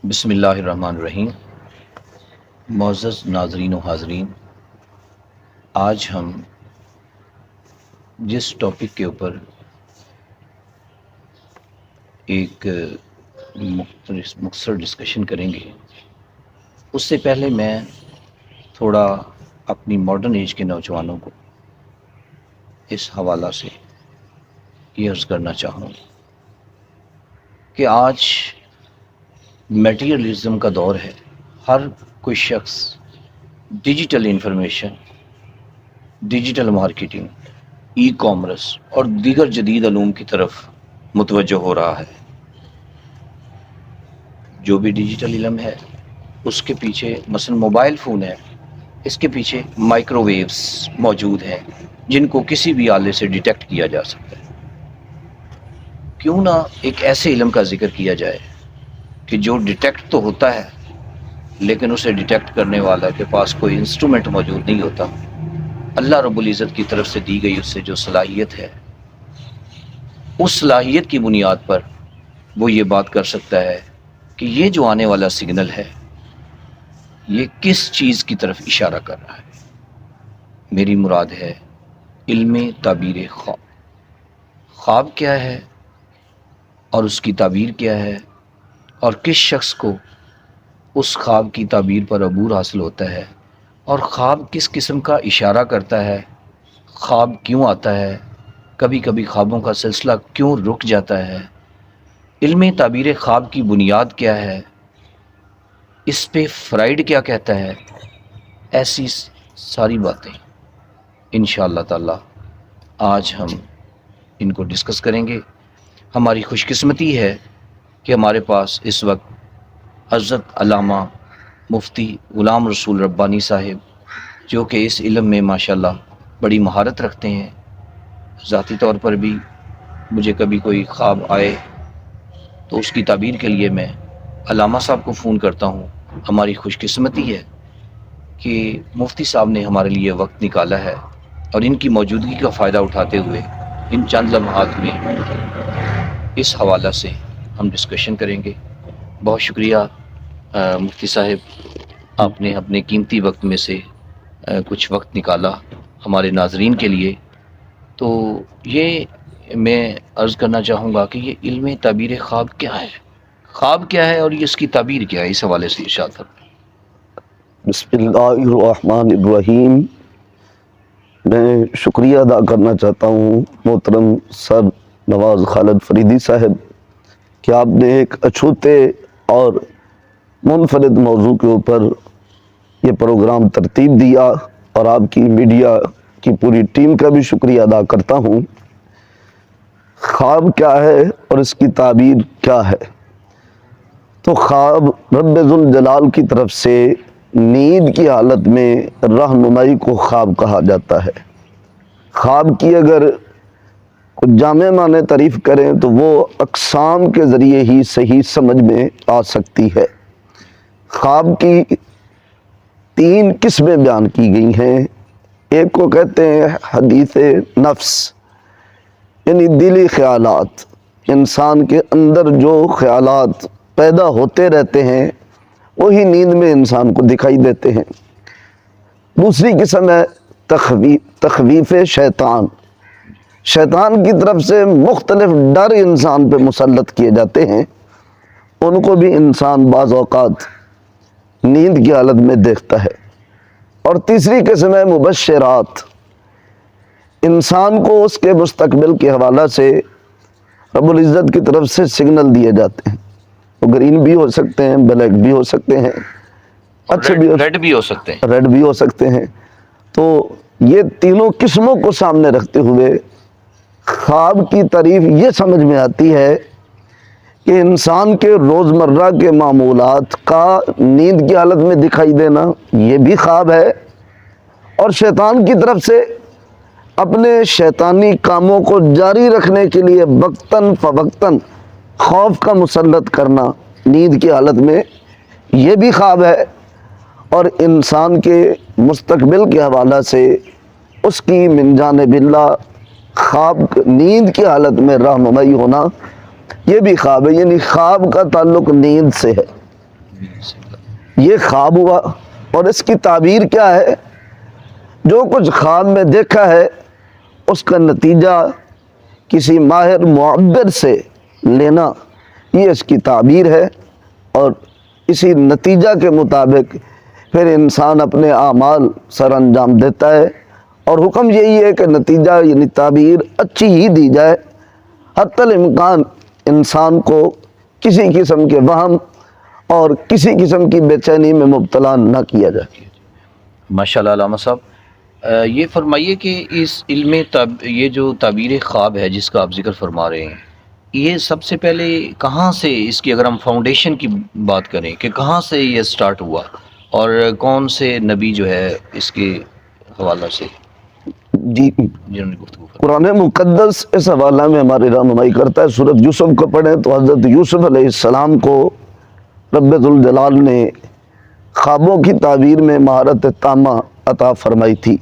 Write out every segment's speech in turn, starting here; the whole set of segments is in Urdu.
بسم اللہ الرحمن الرحیم۔ معزز ناظرین و حاضرین، آج ہم جس ٹاپک کے اوپر ایک مختصر ڈسکشن کریں گے، اس سے پہلے میں تھوڑا اپنی ماڈرن ایج کے نوجوانوں کو اس حوالہ سے یہ عرض کرنا چاہوں کہ آج میٹیریلزم کا دور ہے۔ ہر کوئی شخص digital information, digital marketing, e commerce اور دیگر جدید علوم کی طرف متوجہ ہو رہا ہے۔ جو بھی ڈیجیٹل علم ہے اس کے پیچھے مثلا موبائل فون ہے، اس کے پیچھے مائکرو ویوز موجود ہیں جن کو کسی بھی آلے سے ڈیٹیکٹ کیا جا سکتا ہے۔ کیوں نہ ایک ایسے علم کا ذکر کیا جائے کہ جو ڈیٹیکٹ تو ہوتا ہے لیکن اسے ڈیٹیکٹ کرنے والا کے پاس کوئی انسٹرومنٹ موجود نہیں ہوتا۔ اللہ رب العزت کی طرف سے دی گئی اس سے جو صلاحیت ہے، اس صلاحیت کی بنیاد پر وہ یہ بات کر سکتا ہے کہ یہ جو آنے والا سگنل ہے یہ کس چیز کی طرف اشارہ کر رہا ہے۔ میری مراد ہے علم تعبیر خواب۔ خواب کیا ہے اور اس کی تعبیر کیا ہے، اور کس شخص کو اس خواب کی تعبیر پر عبور حاصل ہوتا ہے، اور خواب کس قسم کا اشارہ کرتا ہے، خواب کیوں آتا ہے، کبھی کبھی خوابوں کا سلسلہ کیوں رک جاتا ہے، علم تعبیر خواب کی بنیاد کیا ہے، اس پہ فرائیڈ کیا کہتا ہے، ایسی ساری باتیں انشاءاللہ تعالی آج ہم ان کو ڈسکس کریں گے۔ ہماری خوش قسمتی ہے کہ ہمارے پاس اس وقت حضرت علامہ مفتی غلام رسول ربانی صاحب، جو کہ اس علم میں ماشاءاللہ بڑی مہارت رکھتے ہیں۔ ذاتی طور پر بھی مجھے کبھی کوئی خواب آئے تو اس کی تعبیر کے لیے میں علامہ صاحب کو فون کرتا ہوں۔ ہماری خوش قسمتی ہے کہ مفتی صاحب نے ہمارے لیے وقت نکالا ہے، اور ان کی موجودگی کا فائدہ اٹھاتے ہوئے ان چند لمحات میں اس حوالہ سے ہم ڈسکشن کریں گے۔ بہت شکریہ مفتی صاحب، آپ نے اپنے قیمتی وقت میں سے کچھ وقت نکالا ہمارے ناظرین کے لیے۔ تو یہ میں عرض کرنا چاہوں گا کہ یہ علم تعبیر خواب کیا ہے، خواب کیا ہے اور یہ اس کی تعبیر کیا ہے، اس حوالے سے ارشاد فرمائیں۔ بسم اللہ الرحمن الرحیم۔ میں شکریہ ادا کرنا چاہتا ہوں محترم سر نواز خالد فریدی صاحب کہ آپ نے ایک اچھوتے اور منفرد موضوع کے اوپر یہ پروگرام ترتیب دیا، اور آپ کی میڈیا کی پوری ٹیم کا بھی شکریہ ادا کرتا ہوں۔ خواب کیا ہے اور اس کی تعبیر کیا ہے؟ تو خواب رب ذوالجلال کی طرف سے نیند کی حالت میں رہنمائی کو خواب کہا جاتا ہے۔ خواب کی اگر کچھ جامع معنی تعریف کریں تو وہ اقسام کے ذریعے ہی صحیح سمجھ میں آ سکتی ہے۔ خواب کی 3 قسمیں بیان کی گئی ہیں۔ ایک کو کہتے ہیں حدیث نفس، یعنی دلی خیالات، انسان کے اندر جو خیالات پیدا ہوتے رہتے ہیں وہی نیند میں انسان کو دکھائی دیتے ہیں۔ دوسری قسم ہے تخویف شیطان، شیطان کی طرف سے مختلف ڈر انسان پہ مسلط کیے جاتے ہیں، ان کو بھی انسان بعض اوقات نیند کی حالت میں دیکھتا ہے۔ اور تیسری قسم ہے مبشرات، انسان کو اس کے مستقبل کے حوالہ سے رب العزت کی طرف سے سگنل دیے جاتے ہیں۔ وہ گرین بھی ہو سکتے ہیں، بلیک بھی ہو سکتے ہیں، اچھے بھی ریڈ بھی ہو سکتے ہیں، ریڈ بھی ہو سکتے ہیں۔ تو یہ تینوں قسموں کو سامنے رکھتے ہوئے خواب کی تعریف یہ سمجھ میں آتی ہے کہ انسان کے روزمرہ کے معمولات کا نیند کی حالت میں دکھائی دینا یہ بھی خواب ہے، اور شیطان کی طرف سے اپنے شیطانی کاموں کو جاری رکھنے کے لیے وقتاً فوقتاً خوف کا مسلط کرنا نیند کی حالت میں یہ بھی خواب ہے۔ اور انسان کے مستقبل کے حوالہ سے اس کی من جانب اللہ خواب نیند کی حالت میں رہنمائی ہونا یہ بھی خواب ہے، یعنی خواب کا تعلق نیند سے ہے۔ یہ خواب ہوا، اور اس کی تعبیر کیا ہے؟ جو کچھ خواب میں دیکھا ہے اس کا نتیجہ کسی ماہر معبر سے لینا، یہ اس کی تعبیر ہے، اور اسی نتیجہ کے مطابق پھر انسان اپنے اعمال سر انجام دیتا ہے، اور حکم یہی ہے کہ نتیجہ یعنی تعبیر اچھی ہی دی جائے، حتی الامکان انسان کو کسی قسم کے وہم اور کسی قسم کی بے چینی میں مبتلا نہ کیا جائے۔ ماشاءاللہ علامہ صاحب، یہ فرمائیے کہ اس علم یہ جو تعبیر خواب ہے جس کا آپ ذکر فرما رہے ہیں، یہ سب سے پہلے کہاں سے، اس کی اگر ہم فاؤنڈیشن کی بات کریں کہ کہاں سے یہ سٹارٹ ہوا اور کون سے نبی جو ہے اس کے حوالہ سے جی، جنہوں نے گفتگو فرمائی؟ قرآن مقدس اس حوالہ میں ہماری رہنمائی کرتا ہے۔ سورۃ یوسف کو پڑھیں تو حضرت یوسف علیہ السلام کو رب ذوالجلال نے خوابوں کی تعبیر میں مہارت تامہ عطا فرمائی تھی۔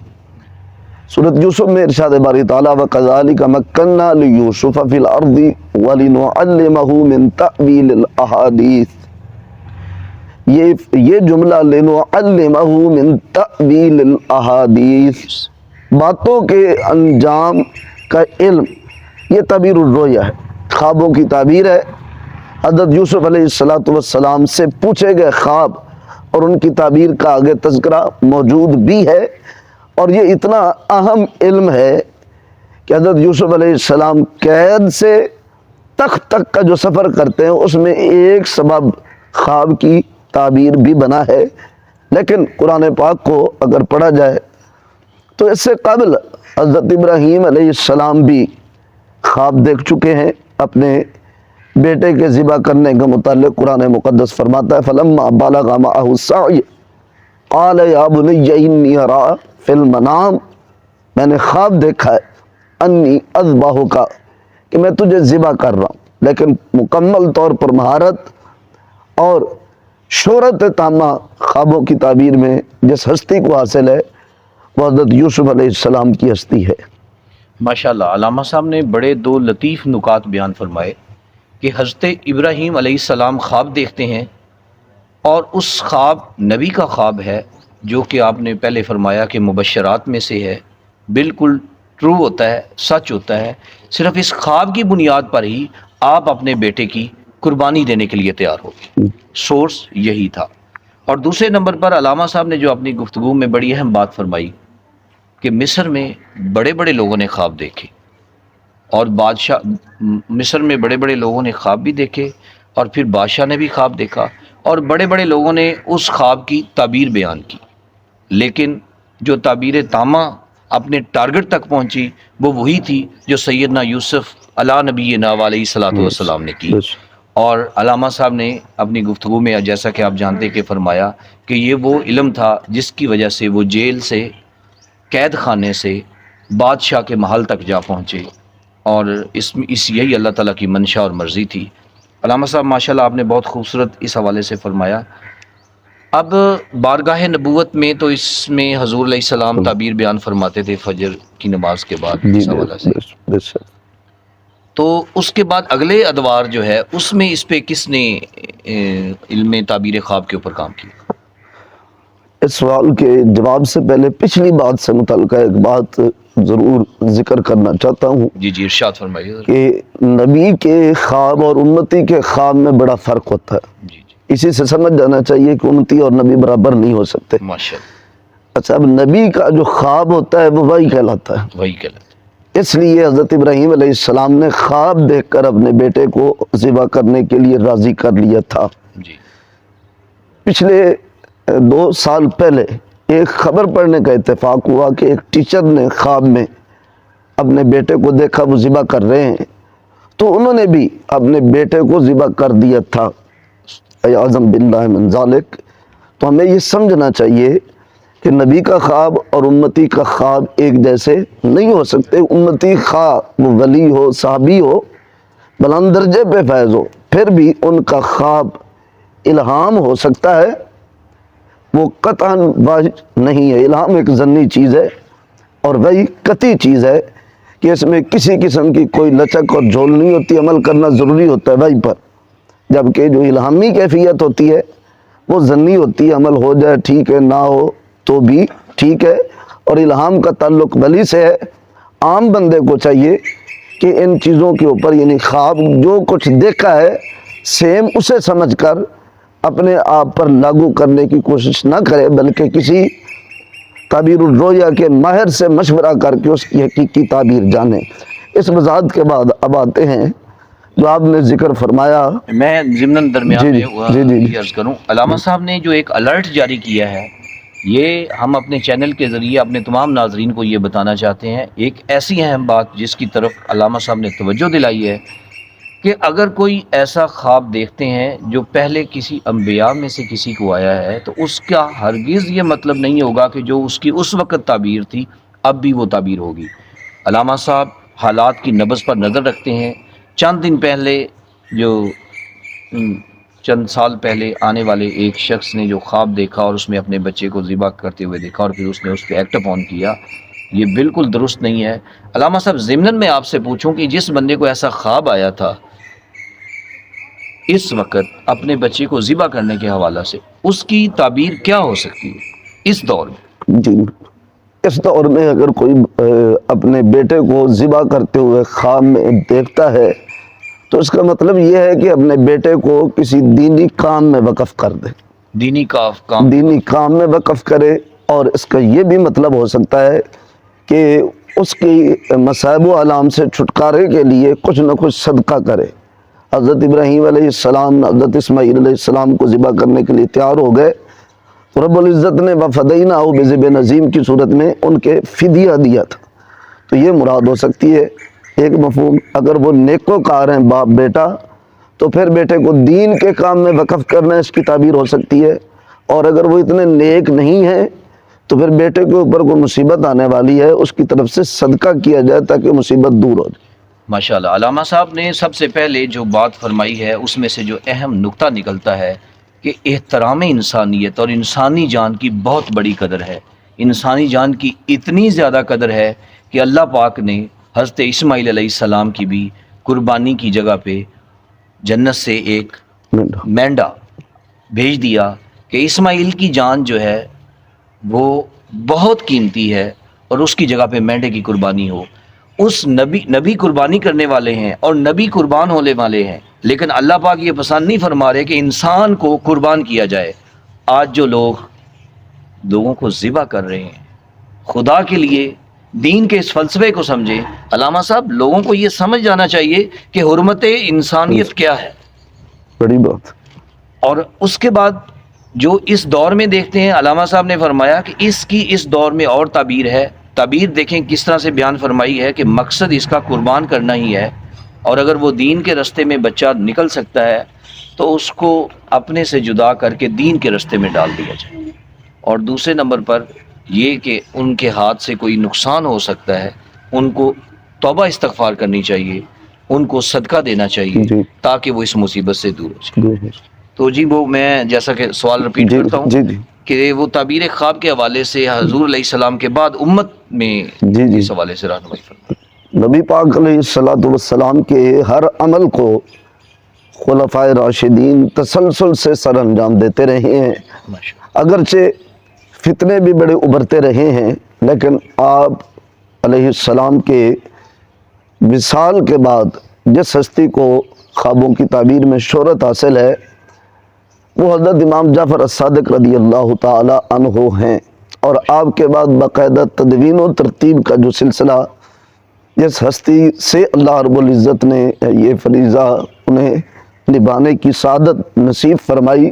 سورۃ یوسف میں ارشاد باری تعالیٰ وَكَذَلِكَ مَكَّنَّا لِيُوسُفَ فِي الْأَرْضِ وَلِنُعَلِّمَهُ مِن تَأْوِيلِ الْأَحَادِيثِ، یہ جملہ لِنُعَلِّمَهُ مِن تَأْوِيلِ الْأَحَادِيثِ، باتوں کے انجام کا علم، یہ تعبیر الرؤیا ہے، خوابوں کی تعبیر ہے۔ حضرت یوسف علیہ السلام سے پوچھے گئے خواب اور ان کی تعبیر کا آگے تذکرہ موجود بھی ہے، اور یہ اتنا اہم علم ہے کہ حضرت یوسف علیہ السلام قید سے تخت تک کا جو سفر کرتے ہیں اس میں ایک سبب خواب کی تعبیر بھی بنا ہے۔ لیکن قرآن پاک کو اگر پڑھا جائے تو اس سے قبل حضرت ابراہیم علیہ السلام بھی خواب دیکھ چکے ہیں۔ اپنے بیٹے کے ذبح کرنے کے متعلق قرآن مقدس فرماتا ہے فَلَمَّا بَلَغَ مَعَهُ السَّعْيَ قَالَ يَا بُنِيَّ إِنِّي أَرَىٰ فِي الْمَنَامِ، میں نے خواب دیکھا ہے انی اذبحک، کہ میں تجھے ذبح کر رہا ہوں، لیکن مکمل طور پر مہارت اور شہرت تامہ خوابوں کی تعبیر میں جس ہستی کو حاصل ہے وہ حضرت یوسف علیہ السلام کی ہستی ہے۔ ماشاءاللہ علامہ صاحب نے بڑے دو لطیف نکات بیان فرمائے کہ حضرت ابراہیم علیہ السلام خواب دیکھتے ہیں، اور اس خواب نبی کا خواب ہے جو کہ آپ نے پہلے فرمایا کہ مبشرات میں سے ہے، بالکل ٹرو ہوتا ہے، سچ ہوتا ہے۔ صرف اس خواب کی بنیاد پر ہی آپ اپنے بیٹے کی قربانی دینے کے لیے تیار ہو گئے، سورس یہی تھا۔ اور دوسرے نمبر پر علامہ صاحب نے جو اپنی گفتگو میں بڑی اہم بات فرمائی کہ مصر میں بڑے بڑے لوگوں نے خواب دیکھے، اور مصر میں بڑے بڑے لوگوں نے خواب بھی دیکھے، اور پھر بادشاہ نے بھی خواب دیکھا، اور بڑے بڑے لوگوں نے اس خواب کی تعبیر بیان کی، لیکن جو تعبیر تامہ اپنے ٹارگٹ تک پہنچی وہ وہی تھی جو سیدنا یوسف علیہ نبینا علیہ الصلوۃ والسلام نے کی۔ اور علامہ صاحب نے اپنی گفتگو میں جیسا کہ آپ جانتے کہ فرمایا کہ یہ وہ علم تھا جس کی وجہ سے وہ جیل سے، قید خانے سے بادشاہ کے محل تک جا پہنچے، اور اس یہی اللہ تعالیٰ کی منشا اور مرضی تھی۔ علامہ صاحب ماشاءاللہ آپ نے بہت خوبصورت اس حوالے سے فرمایا۔ اب بارگاہ نبوت میں تو اس میں حضور علیہ السلام تعبیر بیان فرماتے تھے فجر کی نماز کے بعد اس حوالے سے، تو اس کے بعد اگلے ادوار جو ہے اس میں اس پہ کس نے علم تعبیر خواب کے اوپر کام کیا؟ اس سوال کے جواب سے پہلے پچھلی بات سے متعلقہ ایک بات ضرور ذکر کرنا چاہتا ہوں۔ جی جی ارشاد فرمائیے۔ کہ نبی کے خواب اور امتی کے خواب میں بڑا فرق ہوتا ہے، جی جی اسی سے سمجھ جانا چاہیے کہ امتی اور نبی برابر نہیں ہو سکتے۔ ماشاءاللہ۔ اچھا، اب نبی کا جو خواب ہوتا ہے وہ وحی کہلاتا ہے، وہی کہلاتا اس لیے حضرت ابراہیم علیہ السلام نے خواب دیکھ کر اپنے بیٹے کو ذبح کرنے کے لیے راضی کر لیا تھا۔ جی پچھلے 2 سال پہلے ایک خبر پڑھنے کا اتفاق ہوا کہ ایک ٹیچر نے خواب میں اپنے بیٹے کو دیکھا وہ ذبح کر رہے ہیں، تو انہوں نے بھی اپنے بیٹے کو ذبح کر دیا تھا، اعوذ باللہ من ذالک۔ تو ہمیں یہ سمجھنا چاہیے کہ نبی کا خواب اور امتی کا خواب ایک جیسے نہیں ہو سکتے۔ امتی خواہ وہ ولی ہو، صحابی ہو، بلند درجے پہ فیض ہو، پھر بھی ان کا خواب الہام ہو سکتا ہے، وہ قطعاً واجب نہیں ہے۔ الہام ایک ضمنی چیز ہے اور وہی قطعی چیز ہے کہ اس میں کسی قسم کی کوئی لچک اور جھول نہیں ہوتی، عمل کرنا ضروری ہوتا ہے وہی پر، جبکہ جو الہامی کیفیت ہوتی ہے وہ ضنی ہوتی ہے، عمل ہو جائے ٹھیک ہے، نہ ہو تو بھی ٹھیک ہے، اور الہام کا تعلق ولی سے ہے۔ عام بندے کو چاہیے کہ ان چیزوں کے اوپر، یعنی خواب جو کچھ دیکھا ہے سیم اسے سمجھ کر اپنے آپ پر لاگو کرنے کی کوشش نہ کرے، بلکہ کسی تعبیر الرؤیا کے ماہر سے مشورہ کر کے اس کی حقیقی تعبیر جانے۔ اس وضاحت کے بعد اب آتے ہیں جو آپ نے ذکر فرمایا۔ میں ضمن درمیان جی میں جی جی یہ عرض کروں، علامہ صاحب نے جو ایک الرٹ جاری کیا ہے، یہ ہم اپنے چینل کے ذریعے اپنے تمام ناظرین کو یہ بتانا چاہتے ہیں۔ ایک ایسی اہم بات جس کی طرف علامہ صاحب نے توجہ دلائی ہے کہ اگر کوئی ایسا خواب دیکھتے ہیں جو پہلے کسی انبیاء میں سے کسی کو آیا ہے، تو اس کا ہرگز یہ مطلب نہیں ہوگا کہ جو اس کی اس وقت تعبیر تھی اب بھی وہ تعبیر ہوگی۔ علامہ صاحب حالات کی نبض پر نظر رکھتے ہیں۔ چند دن پہلے چند سال پہلے آنے والے ایک شخص نے جو خواب دیکھا اور اس میں اپنے بچے کو ذبح کرتے ہوئے دیکھا اور پھر اس نے اس پہ ایکٹ اپون کیا، یہ بالکل درست نہیں ہے۔ علامہ صاحب ضمن میں آپ سے پوچھوں کہ جس بندے کو ایسا خواب آیا تھا اس وقت اپنے بچے کو ذبح کرنے کے حوالہ سے، اس کی تعبیر کیا ہو سکتی ہے اس دور میں؟ جی، اس دور میں اگر کوئی اپنے بیٹے کو ذبح کرتے ہوئے خواب میں دیکھتا ہے تو اس کا مطلب یہ ہے کہ اپنے بیٹے کو کسی دینی کام میں وقف کر دے، دینی کام میں وقف کرے۔ اور اس کا یہ بھی مطلب ہو سکتا ہے کہ اس کی مصائب و آلام سے چھٹکارے کے لیے کچھ نہ کچھ صدقہ کرے۔ حضرت ابراہیم علیہ السلام حضرت اسماعیل علیہ السلام کو ذبح کرنے کے لیے تیار ہو گئے، رب العزت نے وَفَدَيْنَاهُ بِذِبْحٍ عَظِيمٍ کی صورت میں ان کے فدیہ دیا تھا۔ تو یہ مراد ہو سکتی ہے ایک مفہوم۔ اگر وہ نیکوکار ہیں باپ بیٹا، تو پھر بیٹے کو دین کے کام میں وقف کرنا اس کی تعبیر ہو سکتی ہے، اور اگر وہ اتنے نیک نہیں ہیں تو پھر بیٹے کے اوپر کوئی مصیبت آنے والی ہے، اس کی طرف سے صدقہ کیا جائے تاکہ مصیبت دور ہو جائے۔ ماشاءاللہ، علامہ صاحب نے سب سے پہلے جو بات فرمائی ہے اس میں سے جو اہم نقطہ نکلتا ہے کہ احترام انسانیت اور انسانی جان کی بہت بڑی قدر ہے۔ انسانی جان کی اتنی زیادہ قدر ہے کہ اللہ پاک نے حضرت اسماعیل علیہ السلام کی بھی قربانی کی جگہ پہ جنت سے ایک مینڈا بھیج دیا کہ اسماعیل کی جان جو ہے وہ بہت قیمتی ہے اور اس کی جگہ پہ مینڈے کی قربانی ہو۔ اس نبی قربانی کرنے والے ہیں اور نبی قربان ہونے والے ہیں، لیکن اللہ پاک یہ پسند نہیں فرما رہے کہ انسان کو قربان کیا جائے۔ آج جو لوگوں کو ذبح کر رہے ہیں خدا کے لیے، دین کے اس فلسفے کو سمجھیں۔ علامہ صاحب، لوگوں کو یہ سمجھ جانا چاہیے کہ حرمت انسانیت کیا ہے۔ بڑی بات۔ اور اس کے بعد جو اس دور میں دیکھتے ہیں، علامہ صاحب نے فرمایا کہ اس دور میں اور تعبیر ہے۔ تعبیر دیکھیں کس طرح سے بیان فرمائی ہے کہ مقصد اس کا قربان کرنا ہی ہے، اور اگر وہ دین کے رستے میں بچہ نکل سکتا ہے تو اس کو اپنے سے جدا کر کے دین کے رستے میں ڈال دیا جائے۔ اور دوسرے نمبر پر یہ کہ ان کے ہاتھ سے کوئی نقصان ہو سکتا ہے، ان کو توبہ استغفار کرنی چاہیے، ان کو صدقہ دینا چاہیے تاکہ وہ اس مصیبت سے دور ہو جائے۔ تو جی، وہ میں جیسا کہ سوال رپیٹ کرتا ہوں کہ وہ تعبیر خواب کے حوالے سے حضور علیہ السلام کے بعد امت میں اس حوالے سے رہنمائی فرمائیں۔ نبی پاک علیہ السلام کے ہر عمل کو خلفائے راشدین تسلسل سے سر انجام دیتے رہے ہیں۔ اگرچہ فتنے بھی بڑے ابھرتے رہے ہیں، لیکن آپ علیہ السلام کے وصال کے بعد جس ہستی کو خوابوں کی تعبیر میں شہرت حاصل ہے وہ حضرت امام جعفر الصادق رضی اللہ تعالی عنہ ہیں، اور آپ کے بعد باقاعدہ تدوین و ترتیب کا جو سلسلہ جس ہستی سے اللہ رب العزت نے یہ فریضہ انہیں نبھانے کی سعادت نصیب فرمائی،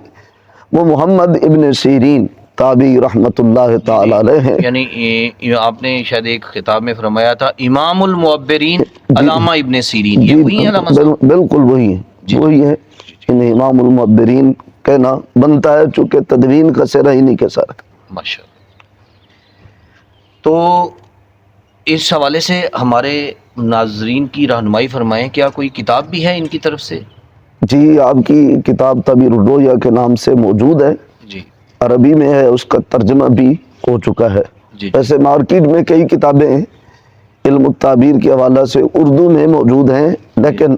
وہ محمد ابن سیرین تابعی رحمت اللہ تعالی علیہ ہیں۔ یعنی آپ نے شاید ایک خطاب میں فرمایا تھا امام المعبرین علامہ ابن سیرین، یہ وہی ہیں علامہ صاحب؟ بالکل وہی ہیں، وہی ہیں۔ انہیں امام المعبرین کہنا بنتا ہے چونکہ تدوین کا سرا ہی نہیں کے سر۔ ماشاءاللہ۔ تو اس حوالے سے ہمارے ناظرین کی رہنمائی فرمائیں، کیا کوئی کتاب بھی ہے ان کی طرف سے؟ جی، آپ کی کتاب تعبیر الرؤیا کے نام سے موجود ہے، جی، عربی میں ہے، اس کا ترجمہ بھی ہو چکا ہے۔ ویسے مارکیٹ میں کئی کتابیں علم التعبیر کے حوالے سے اردو میں موجود ہیں، لیکن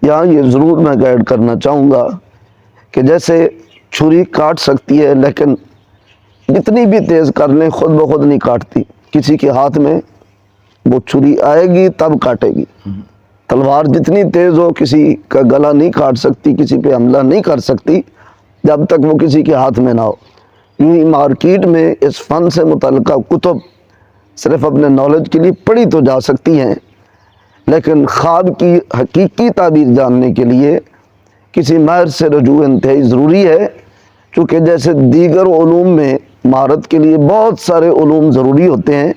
یہاں یہ ضرور میں گائیڈ کرنا چاہوں گا کہ جیسے چھری کاٹ سکتی ہے لیکن جتنی بھی تیز کر لیں خود بخود نہیں کاٹتی. کسی کے ہاتھ میں وہ چھری آئے گی تب کاٹے گی. تلوار جتنی تیز ہو کسی کا گلا نہیں کاٹ سکتی, کسی پہ حملہ نہیں کر سکتی جب تک وہ کسی کے ہاتھ میں نہ ہو. یوں ہی مارکیٹ میں اس فن سے متعلقہ کتب صرف اپنے نالج کے لیے پڑھی تو جا سکتی ہیں, لیکن خواب کی حقیقی تعبیر جاننے کے لیے کسی ماہر سے رجوع انتہائی ضروری ہے. چونکہ جیسے دیگر علوم میں مہارت کے لیے بہت سارے علوم ضروری ہوتے ہیں,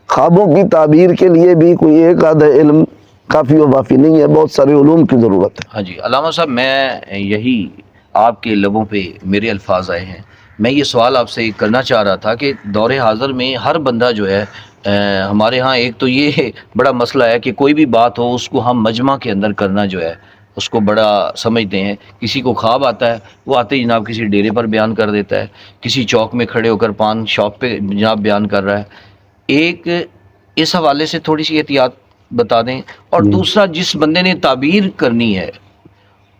خوابوں کی تعبیر کے لیے بھی کوئی ایک آدھا علم کافی و وافی نہیں ہے, بہت سارے علوم کی ضرورت ہے. ہاں جی علامہ صاحب, میں یہی آپ کے لبوں پہ میرے الفاظ آئے ہیں. میں یہ سوال آپ سے کرنا چاہ رہا تھا کہ دور حاضر میں ہر بندہ جو ہے ہمارے ہاں ایک تو یہ بڑا مسئلہ ہے کہ کوئی بھی بات ہو اس کو ہم مجمع کے اندر کرنا جو ہے اس کو بڑا سمجھتے ہیں. کسی کو خواب آتا ہے وہ آتے ہی جناب کسی ڈیرے پر بیان کر دیتا ہے, کسی چوک میں کھڑے ہو کر پان شاپ پہ جناب بیان کر رہا ہے. ایک اس حوالے سے تھوڑی سی احتیاط بتا دیں. اور دوسرا, جس بندے نے تعبیر کرنی ہے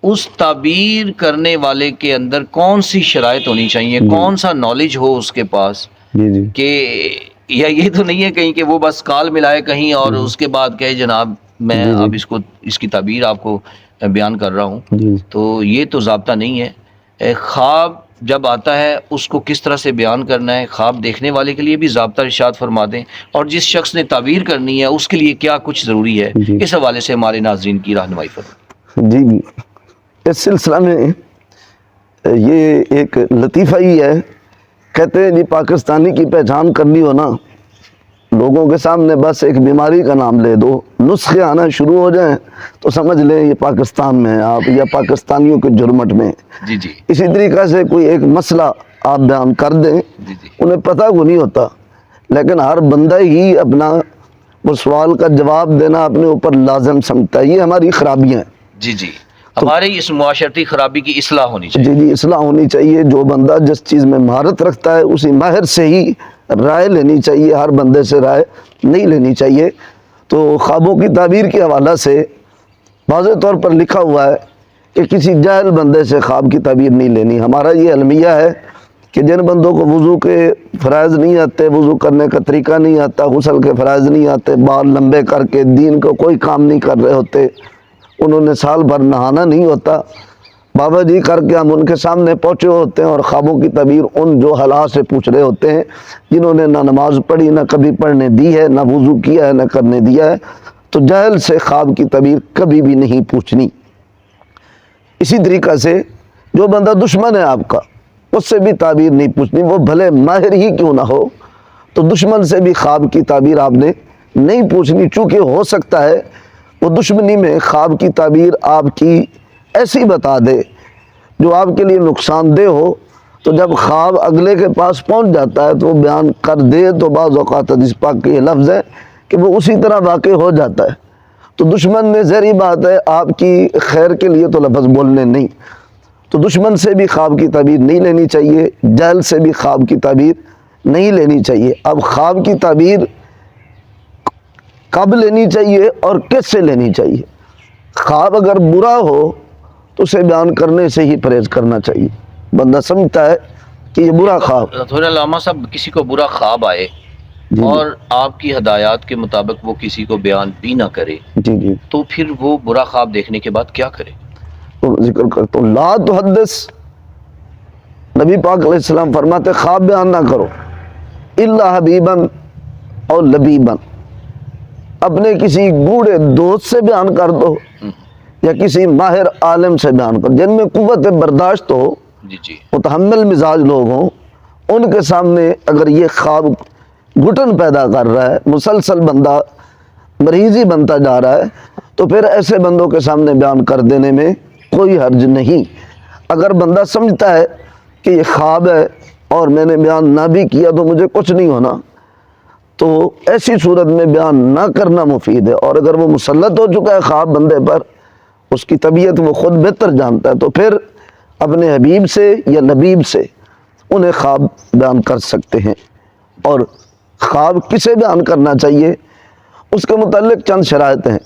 اس تعبیر کرنے والے کے اندر کون سی شرائط ہونی چاہیے, کون سا نالج ہو اس کے پاس کہ یا یہ تو نہیں ہے کہیں کہ وہ بس کال ملائے کہیں اور اس کے بعد کہے جناب میں اب اس کی تعبیر آپ کو بیان کر رہا ہوں. تو یہ تو ضابطہ نہیں ہے. خواب جب آتا ہے اس کو کس طرح سے بیان کرنا ہے, خواب دیکھنے والے کے لیے بھی ضابطہ ارشاد فرما دیں, اور جس شخص نے تعبیر کرنی ہے اس کے لیے کیا کچھ ضروری ہے, اس حوالے سے ہمارے ناظرین کی رہنمائی فرمائیں. جی اس سلسلہ میں یہ ایک لطیفہ ہی ہے. کہتے ہیں جی پاکستانی کی پہچان کرنی ہو نا, لوگوں کے سامنے بس ایک بیماری کا نام لے دو, نسخے آنا شروع ہو جائیں تو سمجھ لیں یہ پاکستان میں ہیں آپ یا پاکستانیوں کے جرمٹ میں. جی جی اسی طریقہ سے کوئی ایک مسئلہ آپ بیان کر دیں, انہیں پتہ کو نہیں ہوتا, لیکن ہر بندہ ہی اپنا وہ سوال کا جواب دینا اپنے اوپر لازم سمجھتا ہے. یہ ہماری خرابیاں ہیں. جی جی ہمارے اس معاشرتی خرابی کی اصلاح ہونی چاہیے. جی اصلاح ہونی چاہیے. جو بندہ جس چیز میں مہارت رکھتا ہے اسی ماہر سے ہی رائے لینی چاہیے, ہر بندے سے رائے نہیں لینی چاہیے. تو خوابوں کی تعبیر کے حوالہ سے واضح طور پر لکھا ہوا ہے کہ کسی جاہل بندے سے خواب کی تعبیر نہیں لینی. ہمارا یہ المیہ ہے کہ جن بندوں کو وضو کے فرائض نہیں آتے, وضو کرنے کا طریقہ نہیں آتا, غسل کے فرائض نہیں آتے, بال لمبے کر کے دین کو کوئی کام نہیں کر رہے ہوتے, انہوں نے سال بھر نہانا نہیں ہوتا, بابا جی کر کے ہم ان کے سامنے پہنچے ہوتے ہیں اور خوابوں کی تعبیر ان جو حالات سے پوچھ رہے ہوتے ہیں جنہوں نے نہ نماز پڑھی, نہ کبھی پڑھنے دی ہے, نہ وضو کیا ہے, نہ کرنے دیا ہے. تو جاہل سے خواب کی تعبیر کبھی بھی نہیں پوچھنی. اسی طریقہ سے جو بندہ دشمن ہے آپ کا اس سے بھی تعبیر نہیں پوچھنی, وہ بھلے ماہر ہی کیوں نہ ہو. تو دشمن سے بھی خواب کی تعبیر آپ نے نہیں پوچھنی, چونکہ ہو سکتا ہے وہ دشمنی میں خواب کی تعبیر آپ کی ایسی بتا دے جو آپ کے لیے نقصان دہ ہو. تو جب خواب اگلے کے پاس پہنچ جاتا ہے تو وہ بیان کر دے تو بعض اوقات حدیث پاک کے یہ لفظ ہے کہ وہ اسی طرح واقع ہو جاتا ہے. تو دشمن نے ظاہری بات ہے آپ کی خیر کے لیے تو لفظ بولنے نہیں. تو دشمن سے بھی خواب کی تعبیر نہیں لینی چاہیے, جاہل سے بھی خواب کی تعبیر نہیں لینی چاہیے. اب خواب کی تعبیر کب لینی چاہیے اور کس سے لینی چاہیے؟ خواب اگر برا ہو تو اسے بیان کرنے سے ہی پرہیز کرنا چاہیے. بندہ سمجھتا ہے کہ یہ برا خواب. تھوڑا علامہ صاحب, کسی کو برا خواب آئے اور آپ کی ہدایات کے مطابق وہ کسی کو بیان بھی نہ کرے, تو پھر وہ برا خواب دیکھنے کے بعد کیا کرے؟ تو ذکر کرتا ہوں, لا تحدث, نبی پاک علیہ السلام فرماتے خواب بیان نہ کرو الا حبیبا اور لبیبا, اپنے کسی گوڑے دوست سے بیان کر دو یا کسی ماہر عالم سے بیان کر, جن میں قوت برداشت ہو, متحمل مزاج لوگ ہوں. ان کے سامنے اگر یہ خواب گھٹن پیدا کر رہا ہے, مسلسل بندہ مریضی بنتا جا رہا ہے, تو پھر ایسے بندوں کے سامنے بیان کر دینے میں کوئی حرج نہیں. اگر بندہ سمجھتا ہے کہ یہ خواب ہے اور میں نے بیان نہ بھی کیا تو مجھے کچھ نہیں ہونا, تو ایسی صورت میں بیان نہ کرنا مفید ہے. اور اگر وہ مسلط ہو چکا ہے خواب بندے پر, اس کی طبیعت وہ خود بہتر جانتا ہے, تو پھر اپنے حبیب سے یا لبیب سے انہیں خواب بیان کر سکتے ہیں. اور خواب کسے بیان کرنا چاہیے اس کے متعلق چند شرائط ہیں.